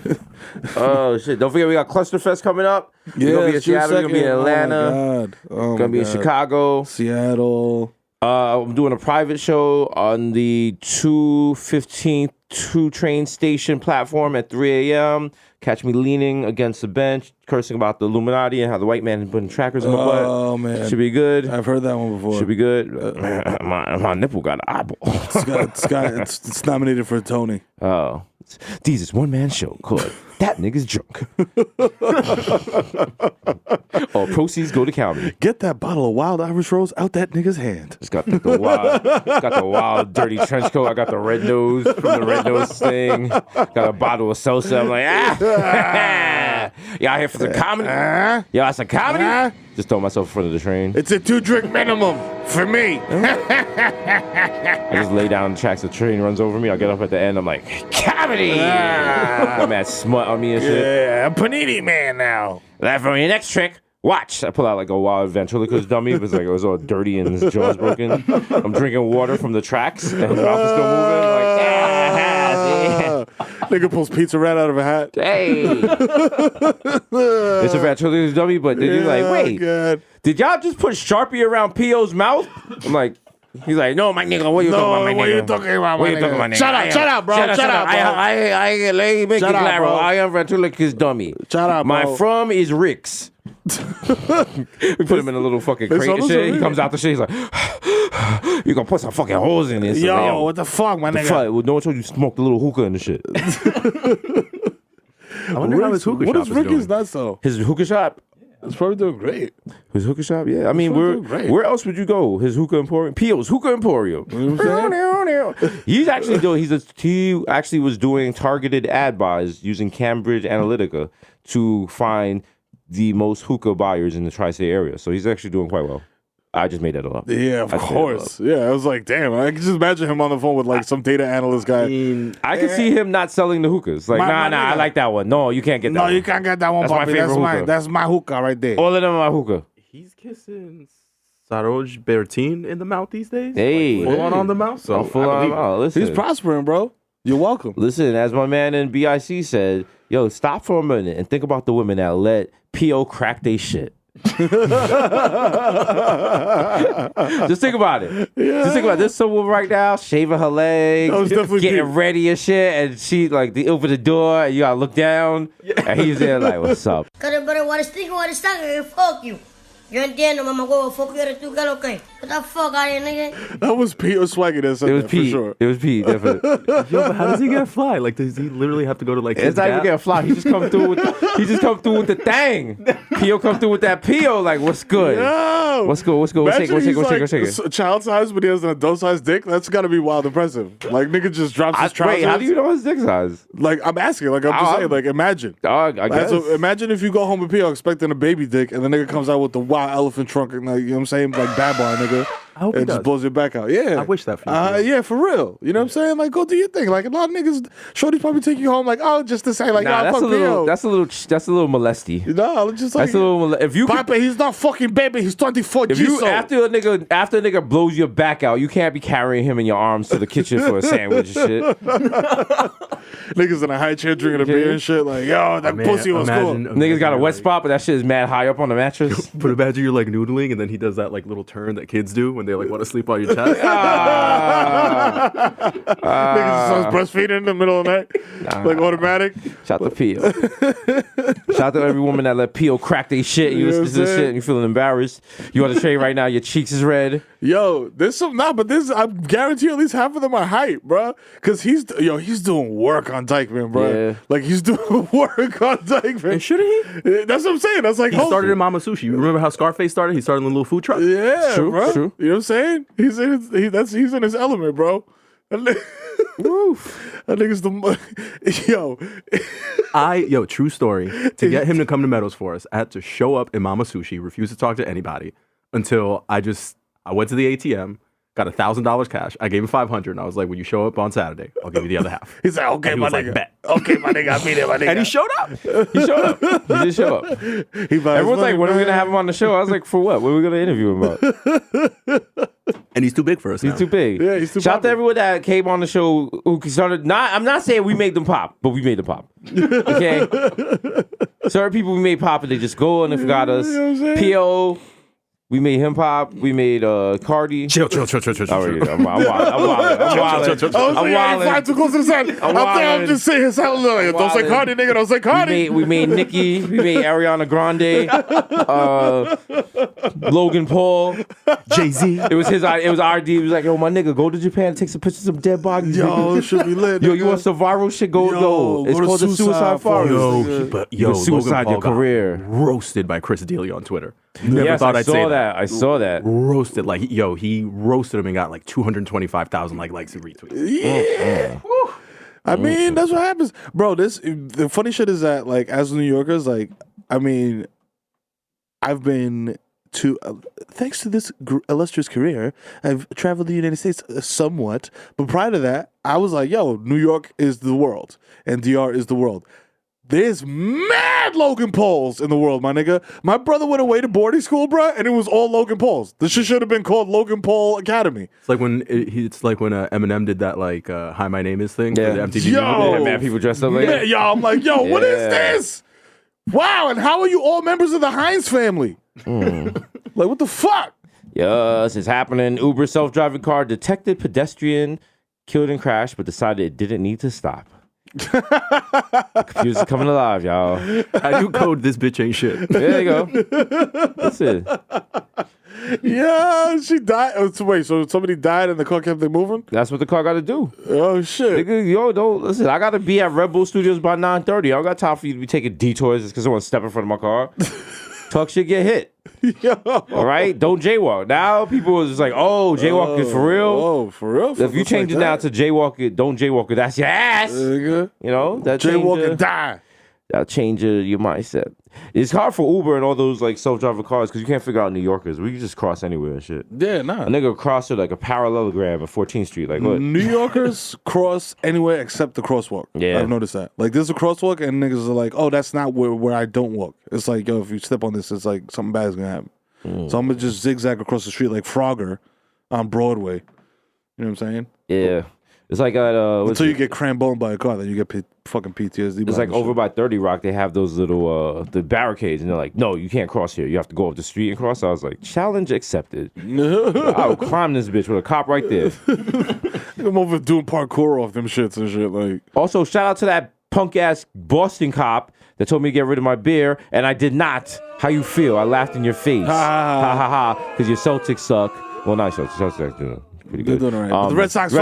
Oh, shit. Don't forget, we got Clusterfest coming up. Yeah, We're going to be in Seattle. We're going to be in Atlanta. Oh, my God. We're going to be in Chicago. Seattle. I'm doing a private show on the 215 2 train station platform at 3 a.m. Catch me leaning against the bench, cursing about the Illuminati and how the white man is putting trackers in my butt. Oh, man. Should be good. I've heard that one before. Should be good. My nipple got an eyeball. It's nominated for a Tony. Oh. Desus one-man show called That Nigga's Drunk. All proceeds go to comedy. Get that bottle of Wild Irish Rose out that nigga's hand. It's got the wild, dirty trench coat. I got the red nose from the red nose thing. Got a bottle of salsa. I'm like, y'all here for the comedy? Y'all some comedy? Just throw myself in front of the train. It's a 2-drink minimum for me. I just lay down on the tracks. The train runs over me. I get up at the end. I'm like, comedy! I'm mad smut on me and shit. Yeah, I'm Panini Man now. That for your next trick. Watch. I pull out like a wild ventriloquist dummy. It was all dirty and his jaw's broken. I'm drinking water from the tracks and his mouth is still moving. Nigga pulls pizza right out of a hat. Hey. It's a ventriloquist dummy, but then you're like, wait, God. Did y'all just put Sharpie around P.O.'s mouth? I'm like, he's like, no, my nigga, what you talking about, my nigga? What you talking about, my nigga? Shut up, bro. Shut up, bro. Let me make it claro. I am ventriloquist dummy. Shut up, bro. My from is Rick's. We put him in a little fucking crate and shit. He comes out the shit. He's like, you gonna put some fucking holes in this. Yo, like, what the fuck, my nigga? Fuck? Well, no one told you smoked a little hookah and the shit. I wonder how his hookah shop is doing. What is Ricky's nuts, though? His hookah shop? It's probably doing great. His hookah shop? Yeah. I mean, where else would you go? His hookah emporium? P.O.'s hookah emporium. You know what I'm saying? He actually was doing targeted ad buys using Cambridge Analytica to find the most hookah buyers in the tri-state area. So he's actually doing quite well. I just made that all up. Yeah, of course. Yeah, I was like, damn, I can just imagine him on the phone with like some data analyst guy. I can see him not selling the hookahs. Like, nah, I like that one. No, you can't get that one. No, you can't get that one, That's my Bobby. favorite hookah. That's my hookah right there. All of them are hookah. He's kissing Saroj Bertin in the mouth these days. Hey. Full on the mouth. So Full I on. believe it. Oh, listen. He's prospering, bro. You're welcome. Listen, as my man in BIC said, yo, stop for a minute and think about the women that let P.O. crack they shit. Just think about it. Just think about it. There's someone right now shaving her legs, getting ready and shit, and she like open the door and you gotta look down, and he's there like, "What's up?" Fuck you. Yo entiendo, mamá huevo, fuck you eres tú, ¿qué es lo que? What the fuck out of here, nigga? That was Pete or Swaggy that said It was that, Pete. for sure. It was Pete, definitely. Yo, but how does he get fly? Like, does he literally have to go to like? It's not even getting fly. He just come through with the thing. P.O. come through with that P.O. like, what's good? Yo, What's good? What's good? What's shaking? Child size, but he has an adult size dick. That's gotta be wild impressive. Like nigga just drops his trousers. Wait, how do you know his dick size? Like I'm asking. Like I'm just saying. Like imagine. Dog, I guess. So imagine if you go home with P.O. expecting a baby dick, and the nigga comes out with the wild elephant trunk, and like, you know what I'm saying, like bad boy nigga. I hope and he just does. blows your back out. Yeah, I wish that for you. Yeah, for real. You know what I'm saying? Like go do your thing. Like a lot of niggas, shorties probably take you home. Like just to say like, Nah, fuck that's a P.O. that's a little molesty. No, just like That's a little. If you Papa, he's not fucking baby. He's 24 if you after a nigga blows your back out, you can't be carrying him in your arms to the kitchen for a sandwich and shit. Niggas in a high chair drinking a beer and shit. Like, yo, that pussy was cool. Niggas got a wet spot, but that shit is mad high up on the mattress. But imagine you're like noodling, and then he does that like little turn that kids do when they like want to sleep on your chest. Niggas starts breastfeeding in the middle of the night, like automatic. Shout to P.O. Shout to every woman that let P.O. crack they shit. You listen to this shit and you're feeling embarrassed. You on the train right now, your cheeks is red. Yo, there's some but I guarantee at least half of them are hype, bro. Cause he's doing work on Dykeman, bro. Yeah. Like he's doing work on Dykeman. And shouldn't he? That's what I'm saying. That's like He started in Mama Sushi. You remember how Scarface started? He started in a little food truck. Yeah, True, bro. true. You know what I'm saying? He's in his element, bro. That nigga's the true story. To get him to come to Meadows for us, I had to show up in Mama Sushi, refuse to talk to anybody until I went to the ATM, got $1,000 cash. I gave him $500, and I was like, "When you show up on Saturday, I'll give you the other half." He's like, "Okay, and he my was nigga. Like, bet. Okay, my nigga, I'll be there, my nigga." And he showed up. He showed up. He did show up. Everyone's like, when are we going to have him on the show? I was like, for what? What are we going to interview him about? And he's too big for us now. He's too big. Yeah, he's too Shout out to popular. everyone that came on the show who started. I'm not saying we made them pop, but we made them pop. Okay? Certain people we made pop and they just go and they forgot us. You know what I'm saying? P.O., we made him pop. We made Cardi. Chill. Oh, yeah, I'm wilding. I'm wilding. Fly too close to the side. I'm just saying his sound. Don't say Cardi, nigga. Don't say Cardi. We made Nicki. We made Ariana Grande. Logan Paul. Jay-Z. It was his. It was RD. He was like, "Yo, my nigga, go to Japan and take some pictures of dead bodies. Yo, it should be lit. Yo, you want some viral shit? Yo, it's go to called the Suicide Forest. Yo, suicide your career. Roasted by Chris D'Elia on Twitter. Never thought I'd say that. I saw that. Roasted, like, he roasted him and got like 225,000 likes and retweets. Yeah. I mean, that's what happens, bro. The funny shit is that, like, as New Yorkers, like, I mean, I've been to thanks to this illustrious career, I've traveled the United States somewhat. But prior to that, I was like, yo, New York is the world, and DR is the world. There's mad Logan Pauls in the world, my nigga. My brother went away to boarding school, bro, and it was all Logan Pauls. This shit should have been called Logan Paul Academy. It's like when Eminem did that like "Hi, my name is" thing. Yeah. For the MTV Yo. movie. They had mad people dressed up like Yeah, that. yo, I'm like, yo, what is this? Wow, and how are you all members of the Hines family? Like, what the fuck? Yes, it's happening. Uber self-driving car detected pedestrian, killed and crashed, but decided it didn't need to stop. Computer's coming alive, y'all. How do you code this bitch ain't shit? There you go. That's it. Yeah, she died. Wait, so somebody died and the car kept moving? That's what the car got to do. Oh, shit. Nigga, yo, don't listen. I got to be at Red Bull Studios by 9:30. I don't got time for you to be taking detours just because someone step in front of my car. Talk shit, get hit. Yo. All right, don't jaywalk. Now people are just like, oh, jaywalking for real. Oh, for real? If you change it now to jaywalk it, don't jaywalk it. That's your ass. Nigga. You know that Jaywalk change, and die. That'll change your mindset. It's hard for Uber and all those like self-driving cars because you can't figure out New Yorkers. We can just cross anywhere and shit. Yeah, nah. A nigga cross it like a parallelogram at 14th Street. Like what? New Yorkers cross anywhere except the crosswalk. Yeah. I've noticed that. Like, there's a crosswalk, and niggas are like, oh, that's not where I don't walk. It's like, yo, if you step on this, it's like something bad is going to happen. So I'm going to just zigzag across the street like Frogger on Broadway. You know what I'm saying? Yeah. It's like until you get crammed by a car, then you get fucking PTSD. It's like over by 30 Rock, they have those little the barricades, and they're like, no, you can't cross here. You have to go up the street and cross. So I was like, challenge accepted. I'll climb this bitch with a cop right there. I'm over doing parkour off them shits and shit. Like, also, shout out to that punk ass Boston cop that told me to get rid of my beer, and I did not. How you feel? I laughed in your face. Ha ha ha. Because your Celtics suck. Well, not Celtics. Celtics are pretty good. They're doing all right. The Red Sox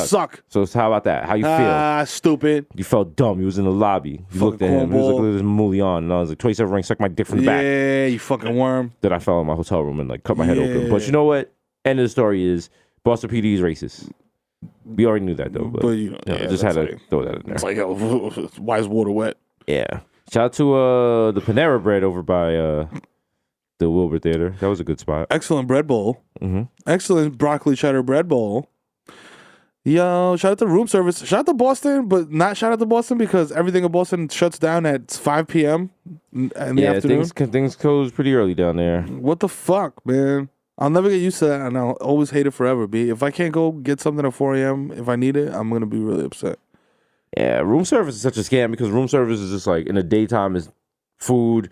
suck. So how about that? How you feel? Stupid. You felt dumb. You was in the lobby. You looked at him. He was like, look at this Mulian. And I was like, 27 ring, suck my dick from the back. Yeah, you fucking worm. Then I fell in my hotel room and like cut my head open. But you know what? End of the story is Boston PD is racist. We already knew that though. But you know, just had to throw that in there. It's like, yo, why is water wet? Yeah. Shout out to the Panera Bread over by the Wilbur Theater. That was a good spot. Excellent bread bowl. Mm-hmm. Excellent broccoli cheddar bread bowl. Yo, shout out to room service. Shout out to Boston, but not shout out to Boston because everything in Boston shuts down at 5 p.m. in the afternoon. Things close pretty early down there. What the fuck, man? I'll never get used to that, and I'll always hate it forever, B. If I can't go get something at 4 a.m., if I need it, I'm going to be really upset. Yeah, room service is such a scam because room service is just like in the daytime is food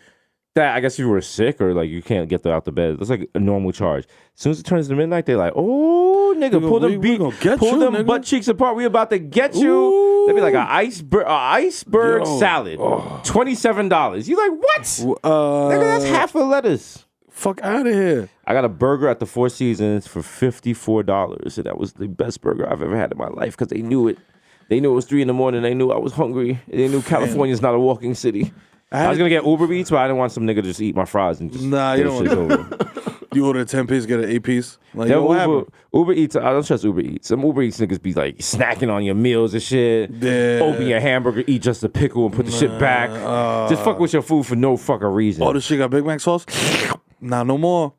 that I guess if you were sick or like you can't get out the bed. It's like a normal charge. As soon as it turns to midnight, they're like, "Oh, nigga, pull them butt cheeks apart. We about to get you." Ooh. They'd be like an iceberg salad, $27. You like what? Nigga, that's half a lettuce. Fuck out of here. I got a burger at the Four Seasons for $54, and that was the best burger I've ever had in my life because they knew it. They knew it was 3 a.m. They knew I was hungry. They knew California's not a walking city. I was gonna get Uber Eats, but I didn't want some nigga to just eat my fries and just. Nah, you don't want. You order a 10-piece, get an 8-piece. Like, Uber Eats. I don't trust Uber Eats. Some Uber Eats niggas be like snacking on your meals and shit. Yeah. Open your hamburger, eat just a pickle, and put the shit back. Just fuck with your food for no fucking reason. Oh, this shit got Big Mac sauce? Nah, no more.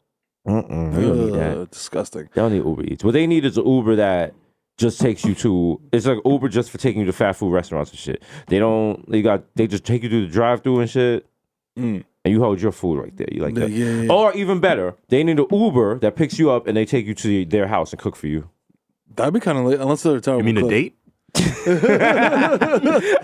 We don't need that. Disgusting. They don't need Uber Eats. What they need is an Uber that just takes you to. It's like Uber just for taking you to fast food restaurants and shit. They don't. They just take you to the drive-through and shit. And you hold your food right there. You like that? Yeah. Or even better, they need an Uber that picks you up and they take you to their house and cook for you. That'd be kind of late, unless they're terrible. You mean a date?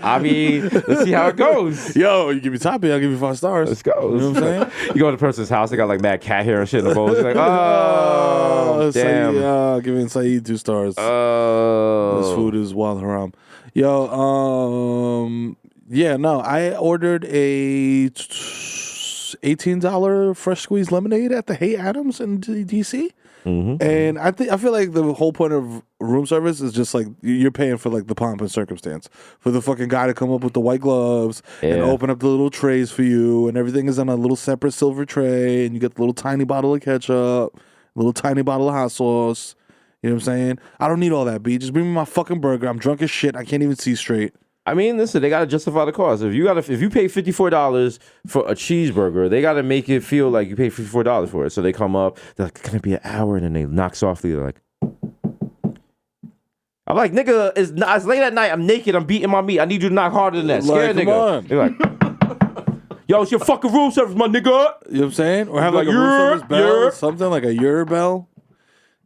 I mean, let's see how it goes. Yo, you give me toppy, I'll give you 5 stars. Let's go. You know what I'm saying? You go to the person's house, they got like mad cat hair and shit in the bowls. You're like, oh, damn. Give me Saeed 2 stars. This food is wild haram. Yo, yeah, no, I ordered a $18 fresh squeezed lemonade at the Hay Adams in DC. Mm-hmm. And I feel like the whole point of room service is just like you're paying for like the pomp and circumstance for the fucking guy to come up with the white gloves and open up the little trays for you, and everything is on a little separate silver tray, and you get the little tiny bottle of ketchup, a little tiny bottle of hot sauce. You know what I'm saying? I don't need all that, B. Just bring me my fucking burger. I'm drunk as shit. I can't even see straight. I mean, listen, they gotta justify the cost. If you pay $54 for a cheeseburger, they gotta make it feel like you paid $54 for it. So they come up, they're like, "Can it be an hour?" And then they knock softly. They're like, "I'm like, nigga, it's late at night. I'm naked. I'm beating my meat. I need you to knock harder than that. Scare like, nigga." They're like, "Yo, it's your fucking room service, my nigga." You know what I'm saying? Or have like a room service bell or something, like a your bell.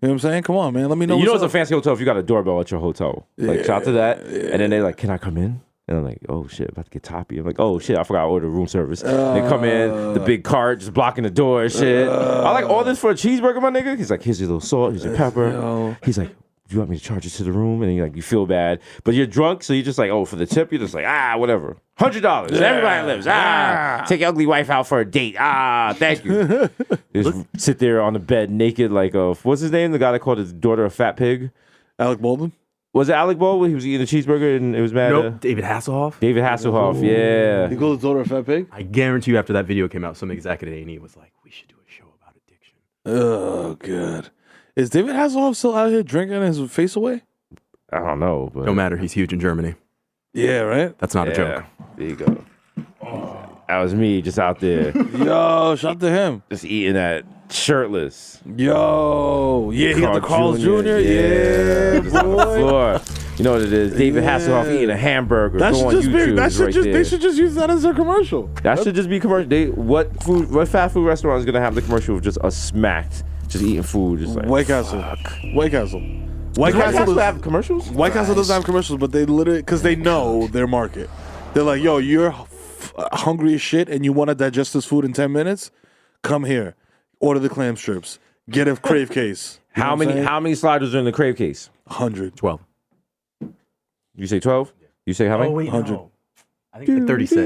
You know what I'm saying? Come on, man. Let me know. You know it's a fancy hotel if you got a doorbell at your hotel. Like, shout out to that. Yeah. And then they're like, "Can I come in?" And I'm like, "Oh shit, about to get toppy." I'm like, "Oh shit, I forgot I ordered room service." They come in, the big cart just blocking the door and shit. I like all this for a cheeseburger, my nigga. He's like, "Here's your little salt, here's your pepper." He's like, "Do you want me to charge you to the room?" And you feel bad, but you're drunk, so you're just like, "Oh, for the tip," you're just like, whatever. $100. Everybody lives. Take your ugly wife out for a date. Thank you. Just sit there on the bed naked, like what's his name? The guy that called his daughter a fat pig. Alec Baldwin. Was it Alec Baldwin? He was eating a cheeseburger and it was mad. Nope. David Hasselhoff. David Hasselhoff. Yeah. He called his daughter a fat pig. I guarantee you, after that video came out, some executive at A&E was like, "We should do a show about addiction." Oh, God. Is David Hasselhoff still out here drinking his face away? I don't know. But no matter. He's huge in Germany. Yeah, right? That's not a joke. There you go. That was me just out there, Yo, shout out to him. just eating that shirtless. Yo, yeah, he got the Carl's Jr. Yeah, just on the boy. floor. You know what it is? David Hasselhoff eating a hamburger. That Go should on just YouTube. be. That It's should right just. there. They should just use that as their commercial. That should just be commercial. What fast food restaurant is gonna have the commercial of just us smacked, just eating food, just like White Castle. White Castle. White Castle have commercials? White Castle doesn't have commercials, but they literally because they know their market. They're like, yo, you're hungry as shit and you want to digest this food in 10 minutes. Come here, order the clam strips, get a crave case. You know How what I'm saying? many? How many sliders are in the crave case? 100. 12. You say 12? You say how many? 100. I think it's 36.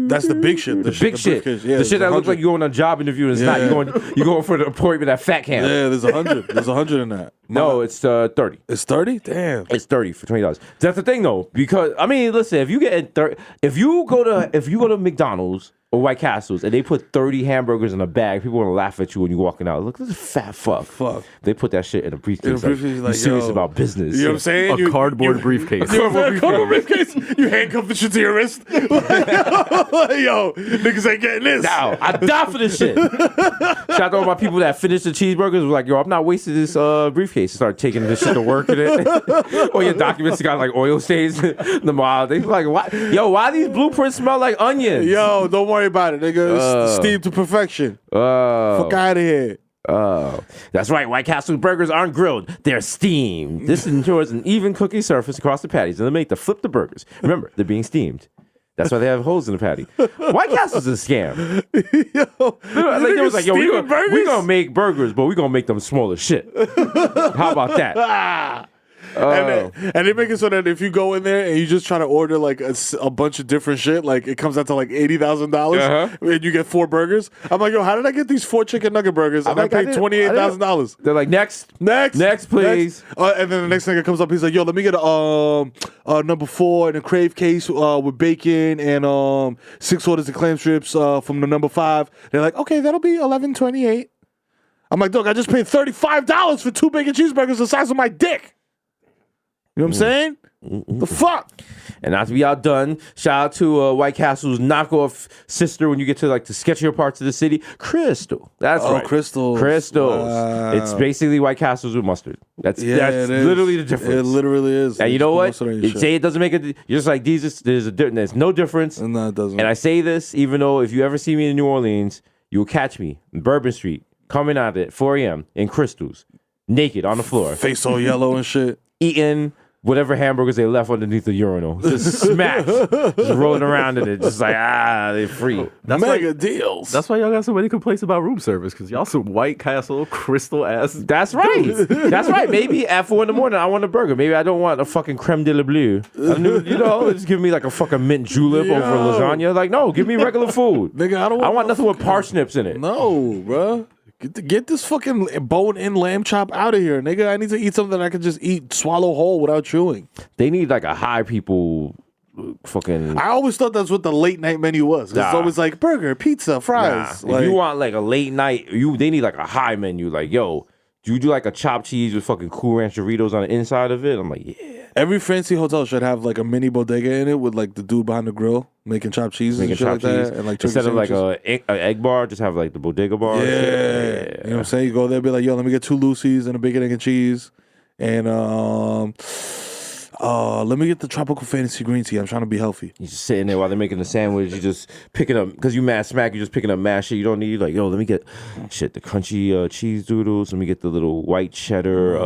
That's the big shit. The big shit. Yeah, The shit that looks like you're on a job interview and it's not. Yeah. You're going for the appointment at Fat Camp. Yeah, there's 100. There's 100 in that. No, it's 30. It's 30? Damn. It's 30 for $20. That's the thing though, because I mean, listen, if you get 30, if you go to McDonald's or White Castles and they put 30 hamburgers in a bag, people want to laugh at you when you're walking out. Look, this is a fat fuck. They put that shit in a briefcase. You serious about business? You know what I'm saying? A cardboard briefcase. Cardboard briefcase. You handcuff the shit to your wrist. Yo, niggas ain't getting this. Now, I die for this shit. Shout out to all my people that finished the cheeseburgers. Was like, yo, I'm not wasting this briefcase. Start taking this shit to work in it. All your documents got like oil stains. The mile. They like, why? Yo, why these blueprints smell like onions? Yo, don't worry about it, nigga. It's steamed to perfection. Fuck out of here. That's right. White Castle burgers aren't grilled; they're steamed. This ensures an even cooking surface across the patties, and they make to flip the burgers. Remember, they're being steamed. That's why they have holes in the patty. White Castle's a scam. Yo, Like, it was like, yo, we're burgers? gonna make burgers, but we're gonna make them small as shit. How about that? And they make it so that if you go in there and you just try to order like a bunch of different shit, like it comes out to like $80,000 and you get 4 burgers. I'm like, yo, how did I get these 4 chicken nugget burgers and I paid $28,000? They're like, next, please. And then the next nigga comes up, he's like, yo, let me get a number 4 in a crave case with bacon and 6 orders of clam strips from the number 5. They're like, okay, that'll be $11.28. I'm like, dog, I just paid $35 for 2 bacon cheeseburgers the size of my dick. You know what I'm saying? The fuck? And not to be outdone, shout out to White Castle's knockoff sister when you get to like the sketchier parts of the city, Crystal. That's right. Crystals. Crystals. It's basically White Castles with mustard. That's literally the difference. It literally is. And you know what? Say it doesn't make it. You're just like these. There's no difference. No, it doesn't. And I say this even though if you ever see me in New Orleans, you'll catch me in Bourbon Street coming out at 4 a.m. in Crystals, naked on the floor, face all yellow and shit, eating whatever hamburgers they left underneath the urinal. Just smacked. Just rolling around in it. Just like, they're free. That's mega deals. That's why y'all got so many complaints about room service, because y'all some White Castle crystal ass. That's right. That's right. Maybe at 4 a.m, I want a burger. Maybe I don't want a fucking creme de la bleu. Just give me like a fucking mint julep over lasagna. Like, no, give me regular food. Nigga, I want nothing with parsnips in it. No, bro. Get this fucking bone-in lamb chop out of here, nigga. I need to eat something I can just swallow whole without chewing. They need like a high people fucking... I always thought that's what the late night menu was. It's always like burger, pizza, fries. If you want like a late night, they need like a high menu. Like, yo, do you do like a chopped cheese with fucking Cool Ranch Doritos on the inside of it? I'm like, yeah. Every fancy hotel should have like a mini bodega in it with like the dude behind the grill making chopped cheese and shit like that. And, like, instead of like an egg bar, just have like the bodega bar. Yeah. You know what I'm saying? You go there, be like, yo, let me get 2 Lucy's and a bacon, egg, and cheese. And let me get the tropical fantasy green tea. I'm trying to be healthy. You just sitting there while they're making the sandwich. You just picking up, because you mad smack, you're just picking up mad shit you don't need. Like, yo, let me get the crunchy cheese doodles. Let me get the little white cheddar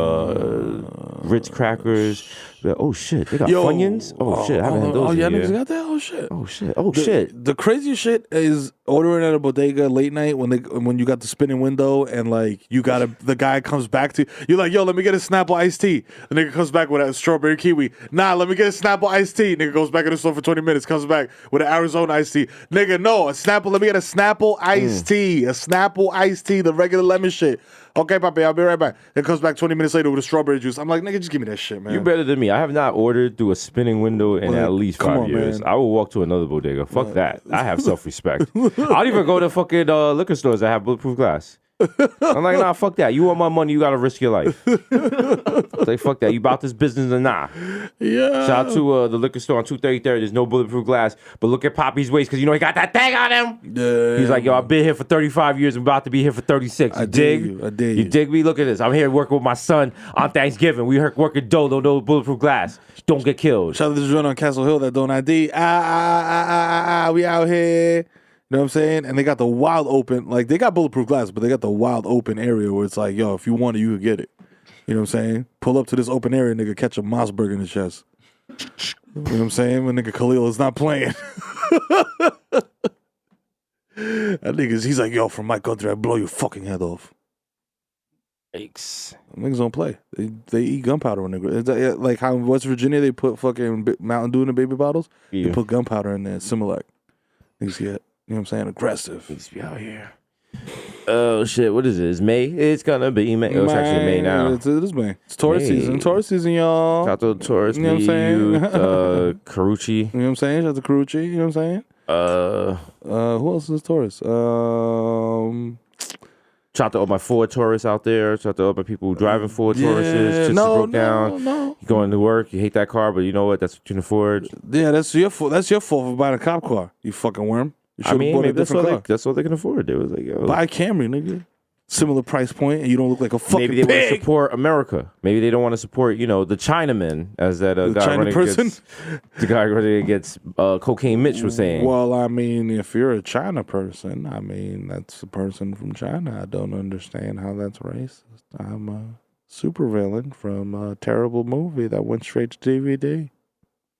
Ritz crackers. Oh shit, they got Funyuns? Oh shit, I haven't had those. Oh yeah, in a niggas year. got that? Oh shit. Oh shit. Oh shit. The craziest shit is ordering at a bodega late night when you got the spinning window and like the guy comes back to you. You're like, yo, let me get a Snapple iced tea. The nigga comes back with a strawberry kiwi. Nah, let me get a Snapple iced tea. Nigga goes back in the store for 20 minutes, comes back with an Arizona iced tea. Nigga, no, a Snapple. Let me get a Snapple iced tea. A Snapple iced tea, the regular lemon shit. Okay, papi, I'll be right back. Then comes back 20 minutes later with a strawberry juice. I'm like, nigga, just give me that shit, man. You better than me. I have not ordered through a spinning window in at least 5 years. Man. I will walk to another bodega. Fuck that. I have self-respect. I don't even go to fucking liquor stores that have bulletproof glass. I'm like, nah, fuck that. You want my money, you gotta risk your life. Like, fuck that. You about this business or nah? Yeah. Shout out to the liquor store on 233rd. There's no bulletproof glass, but look at Poppy's waist because you know he got that thing on him. Yeah. He's like, yo, I've been here for 35 years. I'm about to be here for 36. You dig? I dig you dig me? Look at this. I'm here working with my son on Thanksgiving. We working dough, no bulletproof glass. Don't get killed. Shout out to this joint on Castle Hill that don't ID. We out here. You know what I'm saying? And they got the wild open, like they got bulletproof glass, but they got the wild open area where it's like, yo, if you want it, you can get it. You know what I'm saying? Pull up to this open area, nigga, catch a Mossberg in the chest. You know what I'm saying? When nigga Khalil is not playing. That nigga's, he's like, yo, from my country, I blow your fucking head off. Yikes. Niggas don't play. They eat gunpowder when they like how in West Virginia they put fucking Mountain Dew in the baby bottles. Yeah. They put gunpowder in there. Similar. Niggas get, you know what I'm saying? Aggressive. Niggas be out here. Oh shit! What is it? It's May. It's gonna be May. Oh, it's actually May now. It is May. It's Taurus season. Taurus season, y'all. Shout out to Taurus. You know what I'm saying? Karuchi. You know what I'm saying? Shout out to Karuchi. You know what I'm saying? Who else is Taurus? Shout out to all my Ford Taurus out there. Shout out to all my people who driving Ford Tauruses. Just broke down. No. You going to work. You hate that car, but you know what? That's what you can afford. Yeah, that's your fault. That's your fault for buying a cop car. You fucking worm. You should have bought a different car. That's what they can afford. They was like, yo, buy a Camry, nigga. Similar price point, and you don't look like a fucking maybe they pig. want to support America. Maybe they don't want to support, the Chinaman, as that guy China running person? against, the guy running against Cocaine Mitch was saying. Well, I mean, if you're a China person, I mean, that's a person from China. I don't understand how that's racist. I'm a supervillain from a terrible movie that went straight to DVD.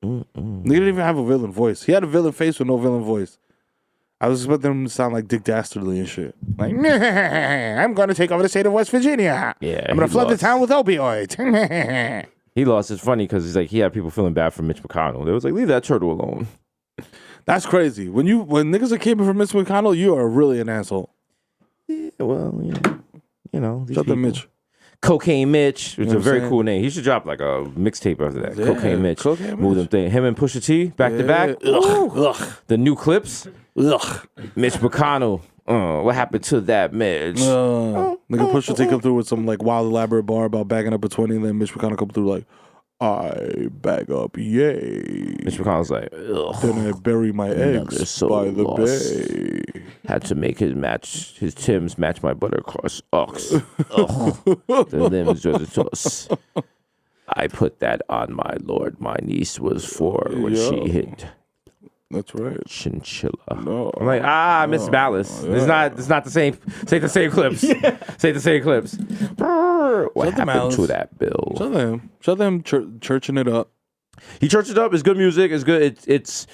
He didn't even have a villain voice. He had a villain face with no villain voice. I was expecting him to sound like Dick Dastardly and shit. Like, I'm going to take over the state of West Virginia. Yeah, I'm going to flood the town with opioids. He lost. It's funny because he's like, he had people feeling bad for Mitch McConnell. They was like, leave that turtle alone. That's crazy. When niggas are caping for Mitch McConnell, you are really an asshole. Yeah, well, you know. Shut the Mitch. Cocaine Mitch, which is a very saying? cool name. He should drop like a mixtape after that. Yeah, Cocaine Mitch. Cocaine Move Mitch. them thing. Him and Pusha T, back to back. Ugh. The new clips. Ugh. Mitch McConnell. What happened to that Mitch? Nigga Pusha T come through with some like wild elaborate bar about bagging up a 20, and then Mitch McConnell come through like, I bag up, yay. Mitch McConnell's like, ugh. Then I bury my eggs by the bay. Had to make his Timbs match my buttercross ox. The limbs are the toss. I put that on my lord. My niece was 4 when she hit. That's right. Chinchilla. No. I'm like, Miss Ballas. It's not the same. Say the same clips. Say the same clips. What happened to that bill? Shut them churching it up. He churched it up. It's good music. It's good. It's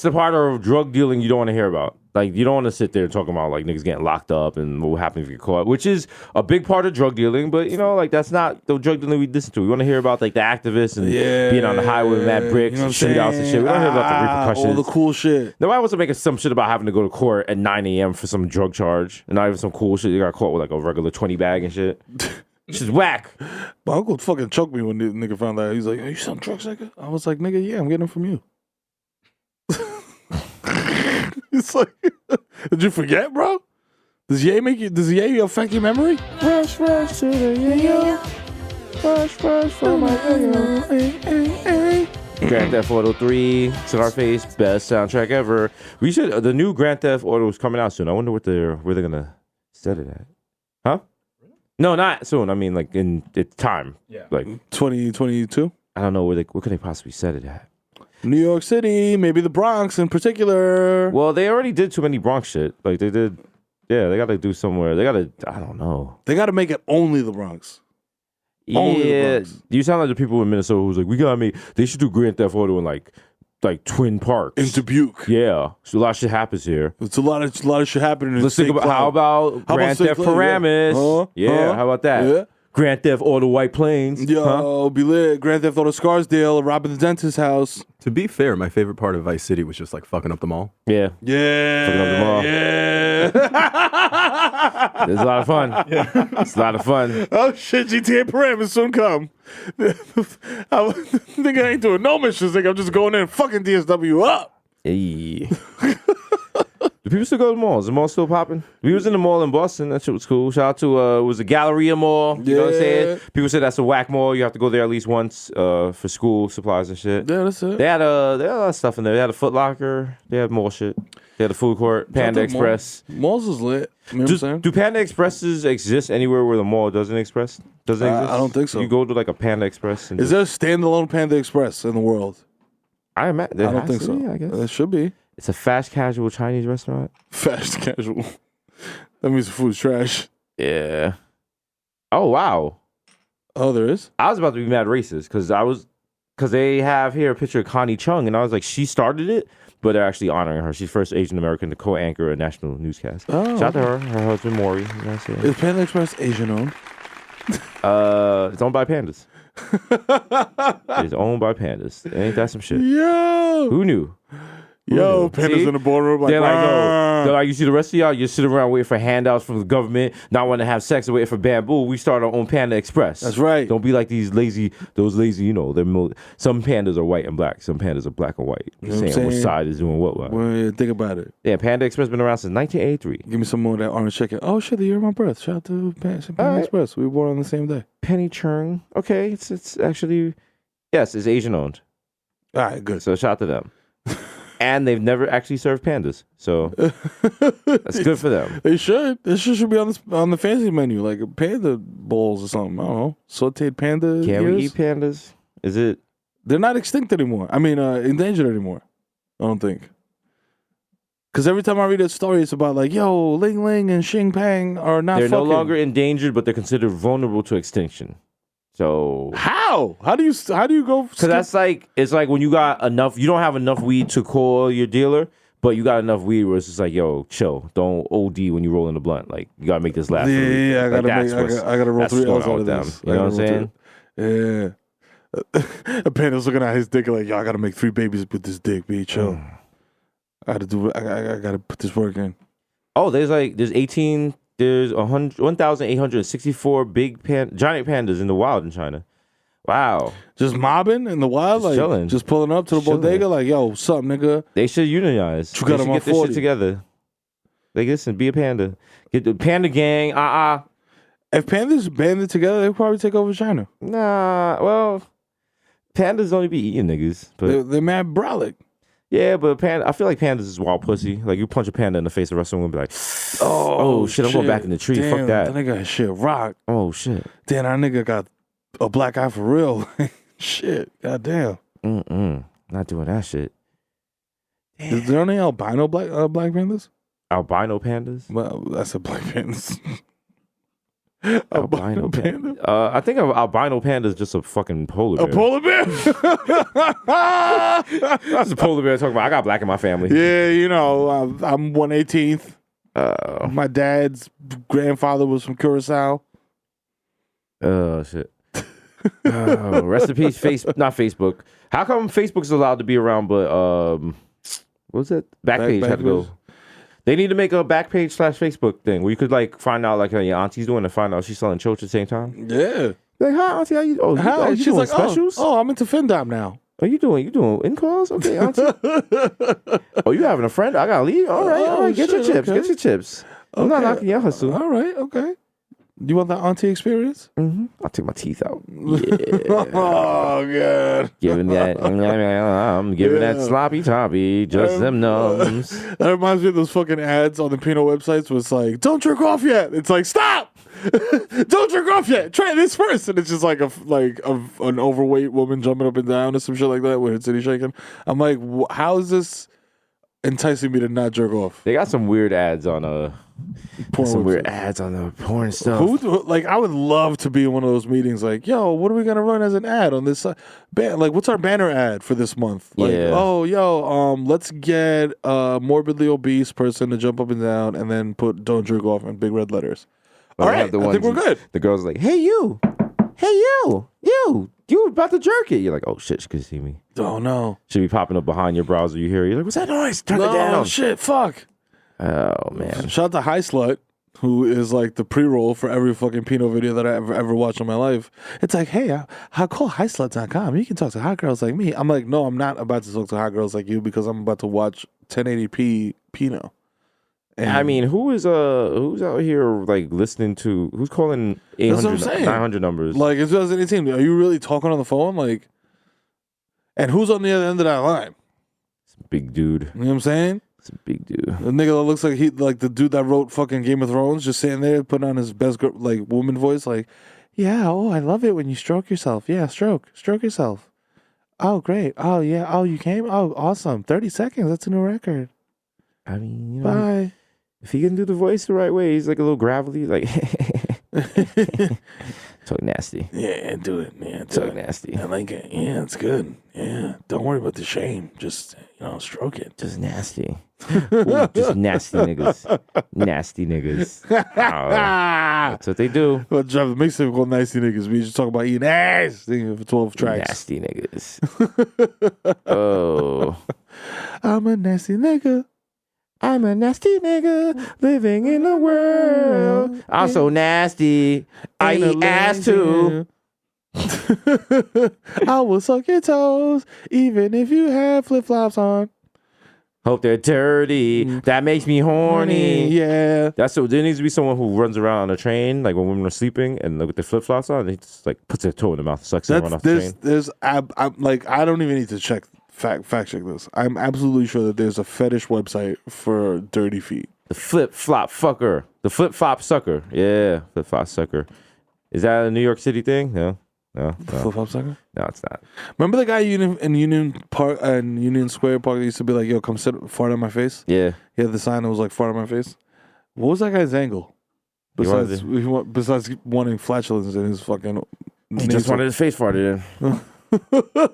the part of drug dealing you don't want to hear about. Like, you don't want to sit there talking about, like, niggas getting locked up and what happens if you get caught, which is a big part of drug dealing, but, like, that's not the drug dealing we listen to. We want to hear about, like, the activists and being on the highway with mad bricks and shootouts and shit. We want to hear about the repercussions. All the cool shit. Nobody wants to make some shit about having to go to court at 9 a.m. for some drug charge. And not even some cool shit. You got caught with, like, a regular 20 bag and shit. Shit's whack. My uncle fucking choked me when the nigga found out. He's like, "Are you selling drugs, nigga?" I was like, "Nigga, yeah, I'm getting them from you." It's like, did you forget, bro? Does Ye affect your memory? Rush to the yeah. Rush for my Grand Theft Auto 3, Scarface, best soundtrack ever. The new Grand Theft Auto is coming out soon. I wonder where they're gonna set it at. Huh? No, not soon. I mean, like in time. Yeah. Like 2022. I don't know where could they possibly set it at. New York City, maybe the Bronx in particular. Well, they already did too many Bronx shit. Like they did. Yeah, they got to do somewhere. I don't know. They got to make it only the Bronx. Only the Bronx. You sound like the people in Minnesota who's like, they should do Grand Theft Auto in like Twin Parks. In Dubuque. Yeah. So a lot of shit happens here. It's a lot of shit happening in Let's think about, how about Grand Theft Paramus? How about that? Yeah. Grand Theft Auto White Plains. Yo, be lit. Grand Theft Auto Scarsdale, robbing the dentist's house. To be fair, my favorite part of Vice City was just like fucking up the mall. Yeah. Yeah. Fucking up the mall. Yeah. It's a lot of fun. Yeah. It's a lot of fun. Oh shit, GTA Paramus soon come. I think I ain't doing no missions. I'm just going in and fucking DSW up. Hey. Do people still go to the malls? Is the mall still popping? We was in the mall in Boston. That shit was cool. Shout out to it was a Galleria Mall. You know what I'm saying? People say that's a whack mall. You have to go there at least once for school supplies and shit. Yeah, that's it. They had a lot of stuff in there. They had a Foot Locker. They had more shit. They had a food court. Panda Express. Malls is lit. You know what I'm saying? Do Panda Expresses exist anywhere where the mall doesn't express? Doesn't exist? I don't think so. You go to like a Panda Express. And is there a standalone Panda Express in the world? I don't think so. I guess It should be. it's a fast casual Chinese restaurant. Fast casual. That means the food's trash. Yeah. Oh wow. Oh, there is? I was about to be mad racist because they have here a picture of Connie Chung, and I was like, she started it, but they're actually honoring her. She's first Asian American to co-anchor a national newscast. Oh, shout out to her husband Maury. You know what I'm saying? Is Panda Express Asian owned? It's owned by pandas. It's owned by pandas. Ain't that some shit? Yo, Who knew? Yo, Panda's in the boardroom. Like, they're like, yo, they're like, you see the rest of y'all, you sit around waiting for handouts from the government, not wanting to have sex and waiting for bamboo. We start our own Panda Express. That's right. Don't be like those lazy, you know, some pandas are white and black. Some pandas are black and white. You know what I'm saying which saying? side is doing what. Well, think about it. Yeah, Panda Express been around since 1983. Give me some more of that orange chicken. Oh, shit, the year of my birth. Shout out to Panda Express. We were born on the same day. Penny Chung. Okay, it's actually, yes, it's Asian owned. All right, good. So shout out to them. And they've never actually served pandas, so that's good for them. They should. This should be on the fancy menu, like a panda bowls or something. I don't know. Sauteed panda. Can we eat pandas? Is it? They're not extinct anymore. I mean, endangered anymore. I don't think. Because every time I read a story, it's about like, yo, Ling Ling and Xing Pang are not. They're fucking. no longer endangered, but they're considered vulnerable to extinction. So how do you go? Because that's like, it's like when you got enough, you don't have enough weed to call your dealer, but you got enough weed where it's just like, yo, chill, don't OD when you roll in the blunt. Like, you gotta make this last. Yeah, I gotta roll 3 L's out of them. this. You know what I'm saying? Yeah. A panda's looking at his dick like, yo, I gotta make 3 babies with this dick, be chill. I gotta put this work in. Oh, there's 1,864 giant pandas in the wild in China. Wow. Just mobbing in the wild, just chilling. Just pulling up to the bodega, like, yo, what's up, nigga? They should unionize. You they should get this shit together. Like, listen, be a panda. Get the panda gang. If pandas banded together, they'd probably take over China. Nah, well, pandas only be eating niggas. But they're mad brolic. Yeah, but I feel like pandas is wild pussy. Like, you punch a panda in the face, the rest of them will be like, oh shit, I'm going back in the tree. Damn, fuck that. That nigga got shit rock. Oh shit. Damn, that nigga got a black eye for real. Shit, goddamn. Not doing that shit. Damn. Is there any albino black pandas? Albino pandas? Well, that's a black pandas. Albino panda. I think an albino panda is just a fucking polar bear. A polar bear? It's a polar bear talking about, I got black in my family. Yeah, you know, I'm 1/18th. My dad's grandfather was from Curacao. Oh, shit. Rest in peace, not Facebook. How come Facebook's allowed to be around, but, what was that? Backpage had to go. They need to make a Backpage/Facebook thing where you could like find out like how your auntie's doing and find out she's selling choach at the same time. Yeah. Like, hi auntie, how you? Oh, you She's doing like, specials? Oh, I'm into FinDom now. Are you doing in calls? Okay, auntie. Oh, you having a friend? I gotta leave. All right. Get your chips. Okay. Get your chips. I'm not knocking your hustle. All right. Okay. You want that auntie experience? Mm-hmm. I'll take my teeth out. Yeah. Oh god. Giving that. I'm giving that sloppy toppy. Just them numbs. That reminds me of those fucking ads on the Pinot websites where it's like, don't jerk off yet. It's like, stop! Don't jerk off yet. Try this first. And it's just like an overweight woman jumping up and down or some shit like that with her titty shaking. I'm like, how is this enticing me to not jerk off? They got some weird ads on porn weird ads on the porn stuff. I would love to be in one of those meetings. Like, yo, what are we gonna run as an ad on this? Like, what's our banner ad for this month? Like, let's get a morbidly obese person to jump up and down, and then put "Don't jerk off" in big red letters. All right, I think we're good. The girl's like, hey you about to jerk it. You're like, oh shit, she could see me. Oh no, should be popping up behind your browser. You hear it. You're like, what's that noise? Turn it down. Oh shit, fuck. Oh man. Shout out to High Slut, who is like the pre-roll for every fucking Pinot video that I ever watched in my life. It's like, hey, I call highslut.com. You can talk to hot girls like me. I'm like, no, I'm not about to talk to hot girls like you because I'm about to watch 1080p Pinot. And I mean, who's out here like listening to who's calling 800, 900 numbers? Like in 2018, are you really talking on the phone? Like, and who's on the other end of that line? It's a big dude. You know what I'm saying? It's a big dude. The nigga that looks like the dude that wrote fucking Game of Thrones, just sitting there putting on his best like woman voice, like, yeah, oh, I love it when you stroke yourself. Yeah, stroke yourself. Oh, great. Oh, yeah. Oh, you came. Oh, awesome. 30 seconds. That's a new record. I mean, you know, Bye. if he can do the voice the right way, he's like a little gravelly, like talk nasty. Yeah, do it. Yeah, Talk nasty. I like it. Yeah, it's good. Yeah, don't worry about the shame. Just stroke it. Just nasty. Ooh, just nasty niggas. Nasty niggas. Oh, that's what they do. Well, drive the mixtape called Nasty Niggas. We just talk about eating ass. Thinking of 12 tracks. Nasty niggas. Oh. I'm a nasty nigga. I'm a nasty nigga living in the world. I'm so nasty. I eat ass too. I will suck your toes even if you have flip-flops on. Hope they're dirty. That makes me horny. Yeah. That's so. There needs to be someone who runs around on a train, like when women are sleeping, and with their flip flops on, they just like puts their toe in their mouth, sucks it, and run off the train. I'm like, I don't even need to fact check this. I'm absolutely sure that there's a fetish website for dirty feet. The flip flop fucker. The flip flop sucker. Yeah, flip flop sucker. Is that a New York City thing? No. Flip-flop sucker? No, it's not. Remember the guy in Union Park and Union Square Park that used to be like, yo, come sit fart on my face? Yeah. He had the sign that was like, fart on my face. What was that guy's angle? Besides wanting flatulence in his fucking... He just wanted his face farted in.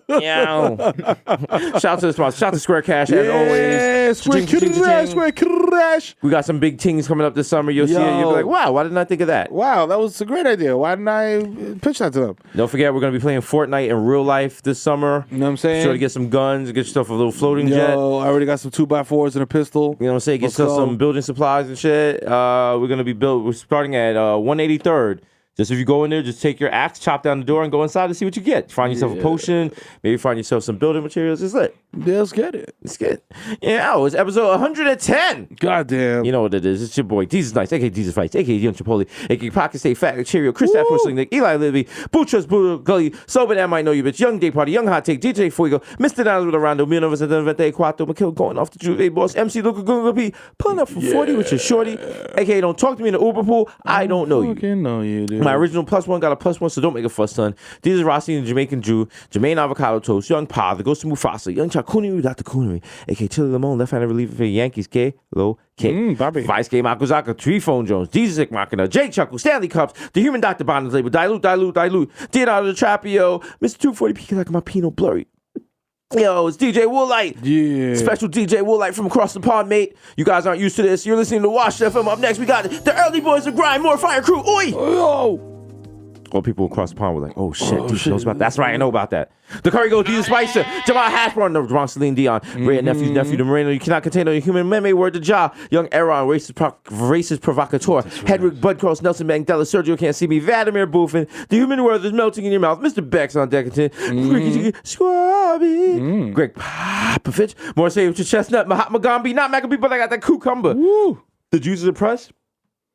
Yow. Shout out to the sponsor. Shout out to Square Cash as always. Square Cash. We got some big things coming up this summer. You'll see it. You'll be like, wow, why didn't I think of that? Wow, that was a great idea. Why didn't I pitch that to them? Don't forget, we're going to be playing Fortnite in real life this summer. You know what I'm saying? Sure to get some guns, get yourself a little floating jet. I already got some 2x4s and a pistol. You know what I'm saying? Get yourself some building supplies and shit. We're starting at 183rd. Just if you go in there, just take your axe, chop down the door, and go inside to see what you get. Find yourself a potion. Maybe find yourself some building materials. It's lit. Yeah, let's get it. It's good. Yeah, it's episode 110. Goddamn. You know what it is. It's your boy, Desus Nice, a.k.a. Desus Fights, a.k.a. Young Chipotle, a.k.a. Pocket Stay Fat, Cheerio, Chris That Pussling, Nick, Eli Libby, Butchers, Buddha, Gully, Sober That Might Know You Bitch, Young Day Party, Young Hot Take, DJ Fuego, Mr. Downs with a Rondo, Mil Novas, and then Vente Quattro, McKill going off the Juve Boss, MC Luca Gunga P, pulling up from 40 with your shorty, a.k.a. Don't talk to me in the Uber pool. I don't know you. Fucking know you, dude. My original +1 got a +1, so don't make a fuss, son. These are Rossi and Jamaican Jew, Jermaine Avocado Toast, Young Pa, the Ghost of Mufasa, Young Chakuni, Dr. Coonery, a.k.a. Chili Limon, left-handed reliever for the Yankees, K. Low K. Bobby. Vice-K Makuzaka, Tree Phone Jones, Jesus Machina, Jake Chuckle, Stanley Cups, The Human Dr. Bond's label, Dilute, Leonardo the Trapio, Mr. 240P, like my Pinot Blurry. Yo, it's DJ Woolite. Yeah. Special DJ Woolite from across the pond, mate. You guys aren't used to this. You're listening to Wash FM. Up next, we got the Early Boys of Grind, More Fire Crew. Oi! Oh. All people across the pond were like, oh shit, Desus knows about that. That's right, I know about that. The Curry Goes, Desus Spicer, Jamal Hashburn, the Bronx, Celine Dion, Ray nephew to Moreno. You cannot contain no human meme, word to jaw. Young Aaron, racist provocateur. Hedrick, Budcross, Nelson Mandela, Sergio Can't See Me, Vladimir Buffin. The human world is melting in your mouth. Mr. Bex on Decadent. Squabby. Greg Popovich. More Save to Chestnut, Mahatma Gandhi, not Maccabee, but I got that cucumber. Woo. The juices are pressed.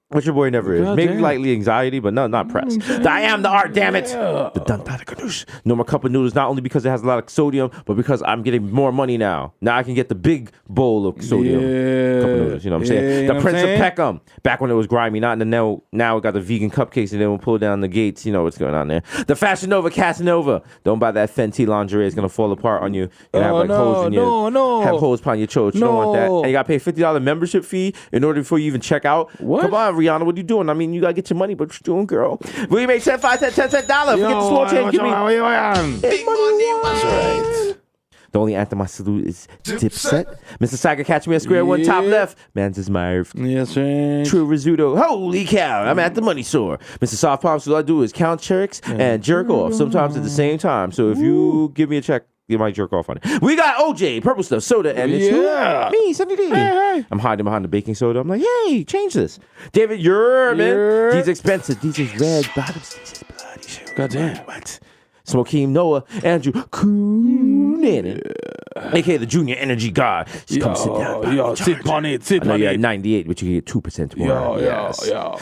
Which your boy never is. God Maybe damn. lightly anxiety, but not pressed. I am the art, damn it. The Dantata Ganoush. No more cup of noodles, not only because it has a lot of sodium, but because I'm getting more money now. Now I can get the big bowl of sodium. Cup of noodles, you know what I'm saying? The Prince of Peckham. Back when it was grimy, not in the now it got the vegan cupcakes and then we'll pull down the gates. You know what's going on there. The Fashion Nova Casanova. Don't buy that Fenty lingerie. It's going to fall apart on you. You have like holes in your have holes upon your choach. You don't want that. And you got to pay $50 membership fee in order before you even check out. What? Come on, Rihanna, what are you doing? I mean, you got to get your money, but what you doing, girl? We made $10, $5, $10, $10. Forget the small change. Give me Big money. That's right. The only anthem I salute is Dipset. Mr. Saga, catch me at square one, top left. Man's is my Yes, sir. True Rizzuto. Holy cow, I'm at the money store. Mr. Soft Pops, what I do is count checks and jerk off, sometimes at the same time. So if you give me a check, you might jerk off on it. We got OJ, Purple Stuff, Soda, and it's me, Sunny D. Hey. I'm hiding behind the baking soda. I'm like, hey, change this. David Yerman. These expensive. These is red bottoms. These is bloody shoes. Goddamn. What? Smokeem Noah, Andrew Coonan. AKA the Junior Energy God. Just come sit down. Yo, sit on it, sit I know on you're it. at 98, but you get 2% more. Yo.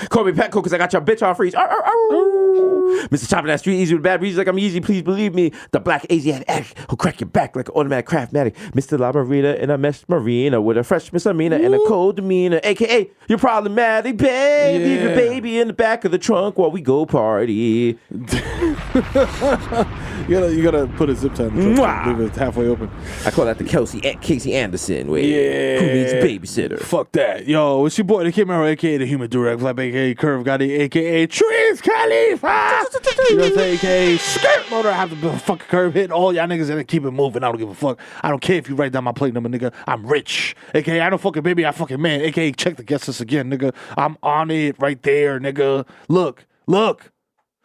Call me Petco because I got your bitch on freeze. Arr, arr, arr. Mr. Chopping that street easy with bad breezes like I'm easy. Please believe me. The black Asiatic addict who'll crack your back like an automatic craftmatic. Mr. La Marina in a mesh marina with a fresh misdemeanor and a cold demeanor. AKA, you're problematic, babe. Leave your baby in the back of the trunk while we go party. You gotta put a zip tie in the trunk, leave it halfway open. I call that the Casey Anderson way. Who needs a babysitter? Fuck that. Yo, it's your boy, the Kid Mero, a.k.a. the Human Direct Flap, a.k.a. Curve Gotti, a.k.a. Trees Khalifa. You know what I'm saying? A.k.a. Skirt Motor. I have the fucking curve hit. All y'all niggas and keep it moving. I don't give a fuck. I don't care if you write down my plate number, nigga. I'm rich. A.k.a. I don't fucking baby, I fucking man. A.k.a. check the guest list again, nigga. I'm on it right there, nigga. Look.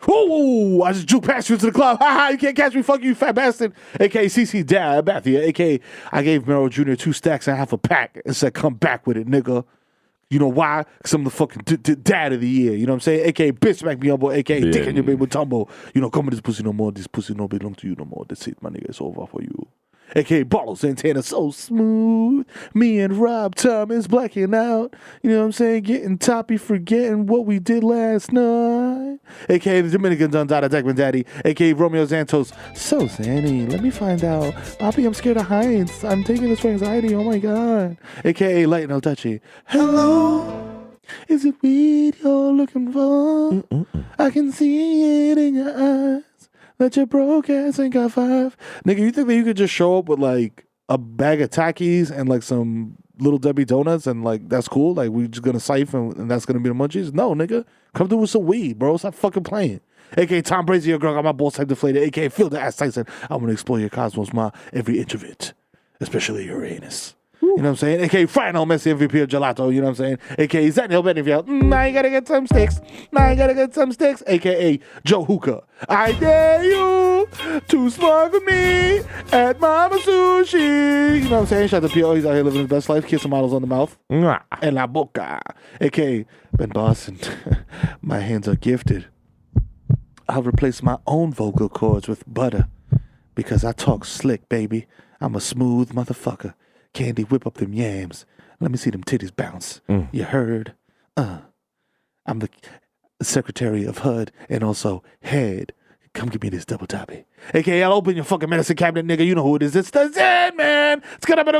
Ooh, I just drew past you to the club. You can't catch me. Fuck you, fat bastard. A.k.a. CC Dad, Bathia. A.k.a. I gave Mero Jr. 2 stacks and half a pack and said, come back with it, nigga. You know why? Because I'm the fucking dad of the year. You know what I'm saying? A.k.a. bitch smack me humble. A.k.a. dick in your baby tumble. You know, come with this pussy no more. This pussy no belong to you no more. That's it, my nigga. It's over for you. A.k.a. Barlow Santana, so smooth. Me and Rob Thomas blacking out. You know what I'm saying? Getting toppy, forgetting what we did last night. A.k.a. the Dominican Dundada Deckman Daddy. A.k.a. Romeo Santos. So, Zanny, let me find out. Poppy, I'm scared of heights. I'm taking this for anxiety. Oh, my God. A.k.a. Light No Touchy. Hello? Is it weed you're looking for? I can see it in your eyes. That your broke ass ain't got 5. Nigga, you think that you could just show up with like a bag of Takis and like some Little Debbie donuts and like that's cool? Like we just gonna siphon and that's gonna be the munchies? No, nigga. Come through with some weed, bro. Stop fucking playing. A.k.a. Tom Brady, your girl got my balls type deflated. A.k.a. Phil the Ass Tyson. I'm gonna explore your cosmos, ma. Every inch of it. Especially your anus. You know what I'm saying? A.k.a. Final Messi MVP of Gelato. You know what I'm saying? A.k.a. Zetnil Benfield. Now you gotta get some sticks. A.k.a. Joe Hookah. I dare you to smile for me at Mama Sushi. You know what I'm saying? Shout out to P.O. He's out here living his best life. Kissing models on the mouth. En la boca. A.k.a. Ben Boston. My hands are gifted. I'll replace my own vocal cords with butter because I talk slick, baby. I'm a smooth motherfucker. Candy, whip up them yams. Let me see them titties bounce. You heard? I'm the secretary of HUD and also head. Come give me this double toppy. A.k.a. I'll open your fucking medicine cabinet, nigga. You know who it is. It's the Zen Man. It's gonna be the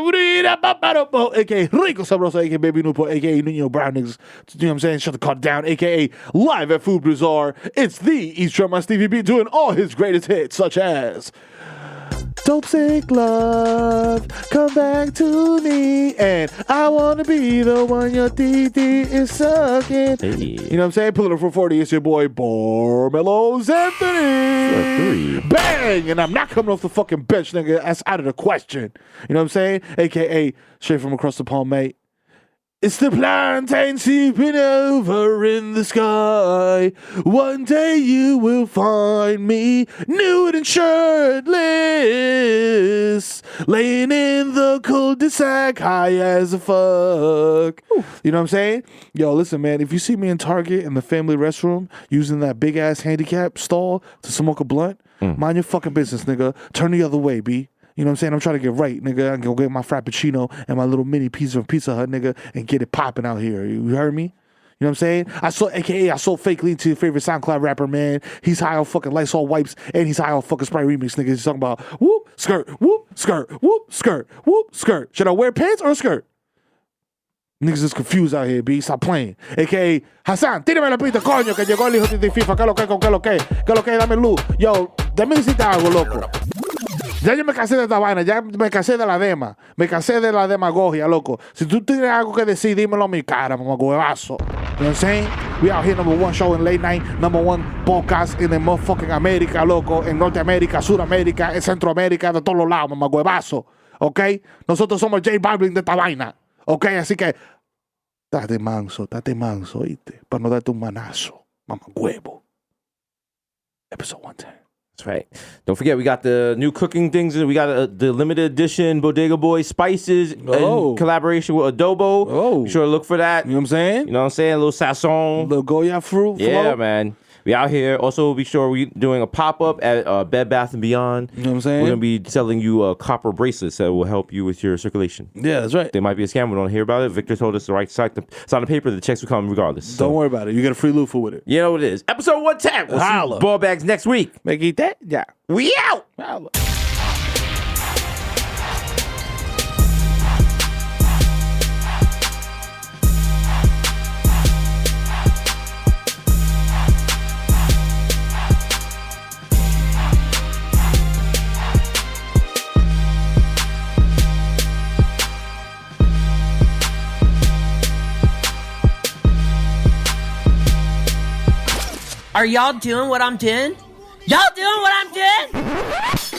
A.k.a. Rico Sabroso, a.k.a. Baby Newport, a.k.a. Nino Brown niggas. You know what I'm saying? Shut the car down. A.k.a. live at Food Bazaar. It's the East Drummer Stevie B doing all his greatest hits, such as Dope Sick Love, Come Back to Me, and I Wanna Be the One Your DD is Sucking. Hey. You know what I'm saying? Pull it up for 40. It's your boy, Barmelos Anthony. Bang! And I'm not coming off the fucking bench, nigga. That's out of the question. You know what I'm saying? A.k.a. straight from across the pond, mate. It's the plantain sleeping over in the sky. One day you will find me nude and shirtless, laying in the cul-de-sac, high as a fuck. You know what I'm saying? Yo, listen, man, if you see me in Target in the family restroom using that big-ass handicap stall to smoke a blunt, mind your fucking business, nigga. Turn the other way, B. You know what I'm saying? I'm trying to get right, nigga. I can go get my Frappuccino and my little mini pizza from Pizza Hut, nigga, and get it popping out here. You heard me? You know what I'm saying? I sold fake lean to your favorite SoundCloud rapper, man. He's high on fucking Lysol wipes and he's high on fucking Sprite remix, nigga. He's talking about whoop, skirt, whoop, skirt, whoop, skirt, whoop, skirt. Should I wear pants or a skirt? Niggas is confused out here, B. Stop playing. A.k.a. Hasan, tírame la pista, coño, que llegó el hijo de FIFA. ¿Qué lo que, dame luz. Yo, dame decirte algo, loco. Ya yo me cansé de esta vaina, ya me cansé de la dema, me cansé de la demagogia, loco. Si tú tienes algo que decir, dímelo a mi cara, mamá huevazo. You know what I'm saying? We out here, #1 show in late night, #1 podcast in the motherfucking America, loco, en Norteamérica, Sudamérica, en Centroamérica, de todos los lados, mamá huevazo. ¿Ok? Nosotros somos J Balvin de esta vaina. ¿Ok? Así que, date manso, ¿oíste? Para no darte un manazo, mamá huevo. Episode 110. That's right. Don't forget, we got the new cooking things. We got the limited edition Bodega Boys spices in collaboration with Adobo. Be sure to look for that. You know what I'm saying? You know what I'm saying? A little sazon. A little Goya fruit. Yeah, flow. man. We out here. Also, be sure we doing a pop-up at Bed Bath & Beyond. You know what I'm saying? We're going to be selling you copper bracelets that will help you with your circulation. Yeah, that's right. They might be a scam. We don't hear about it. Victor told us to sign the paper. The checks will come regardless. Don't worry about it. You get a free loofah with it. You know what it is. Episode 110. We'll see ball bags next week. Make it that? Yeah. We out. Holla. Are y'all doing what I'm doing? Y'all doing what I'm doing?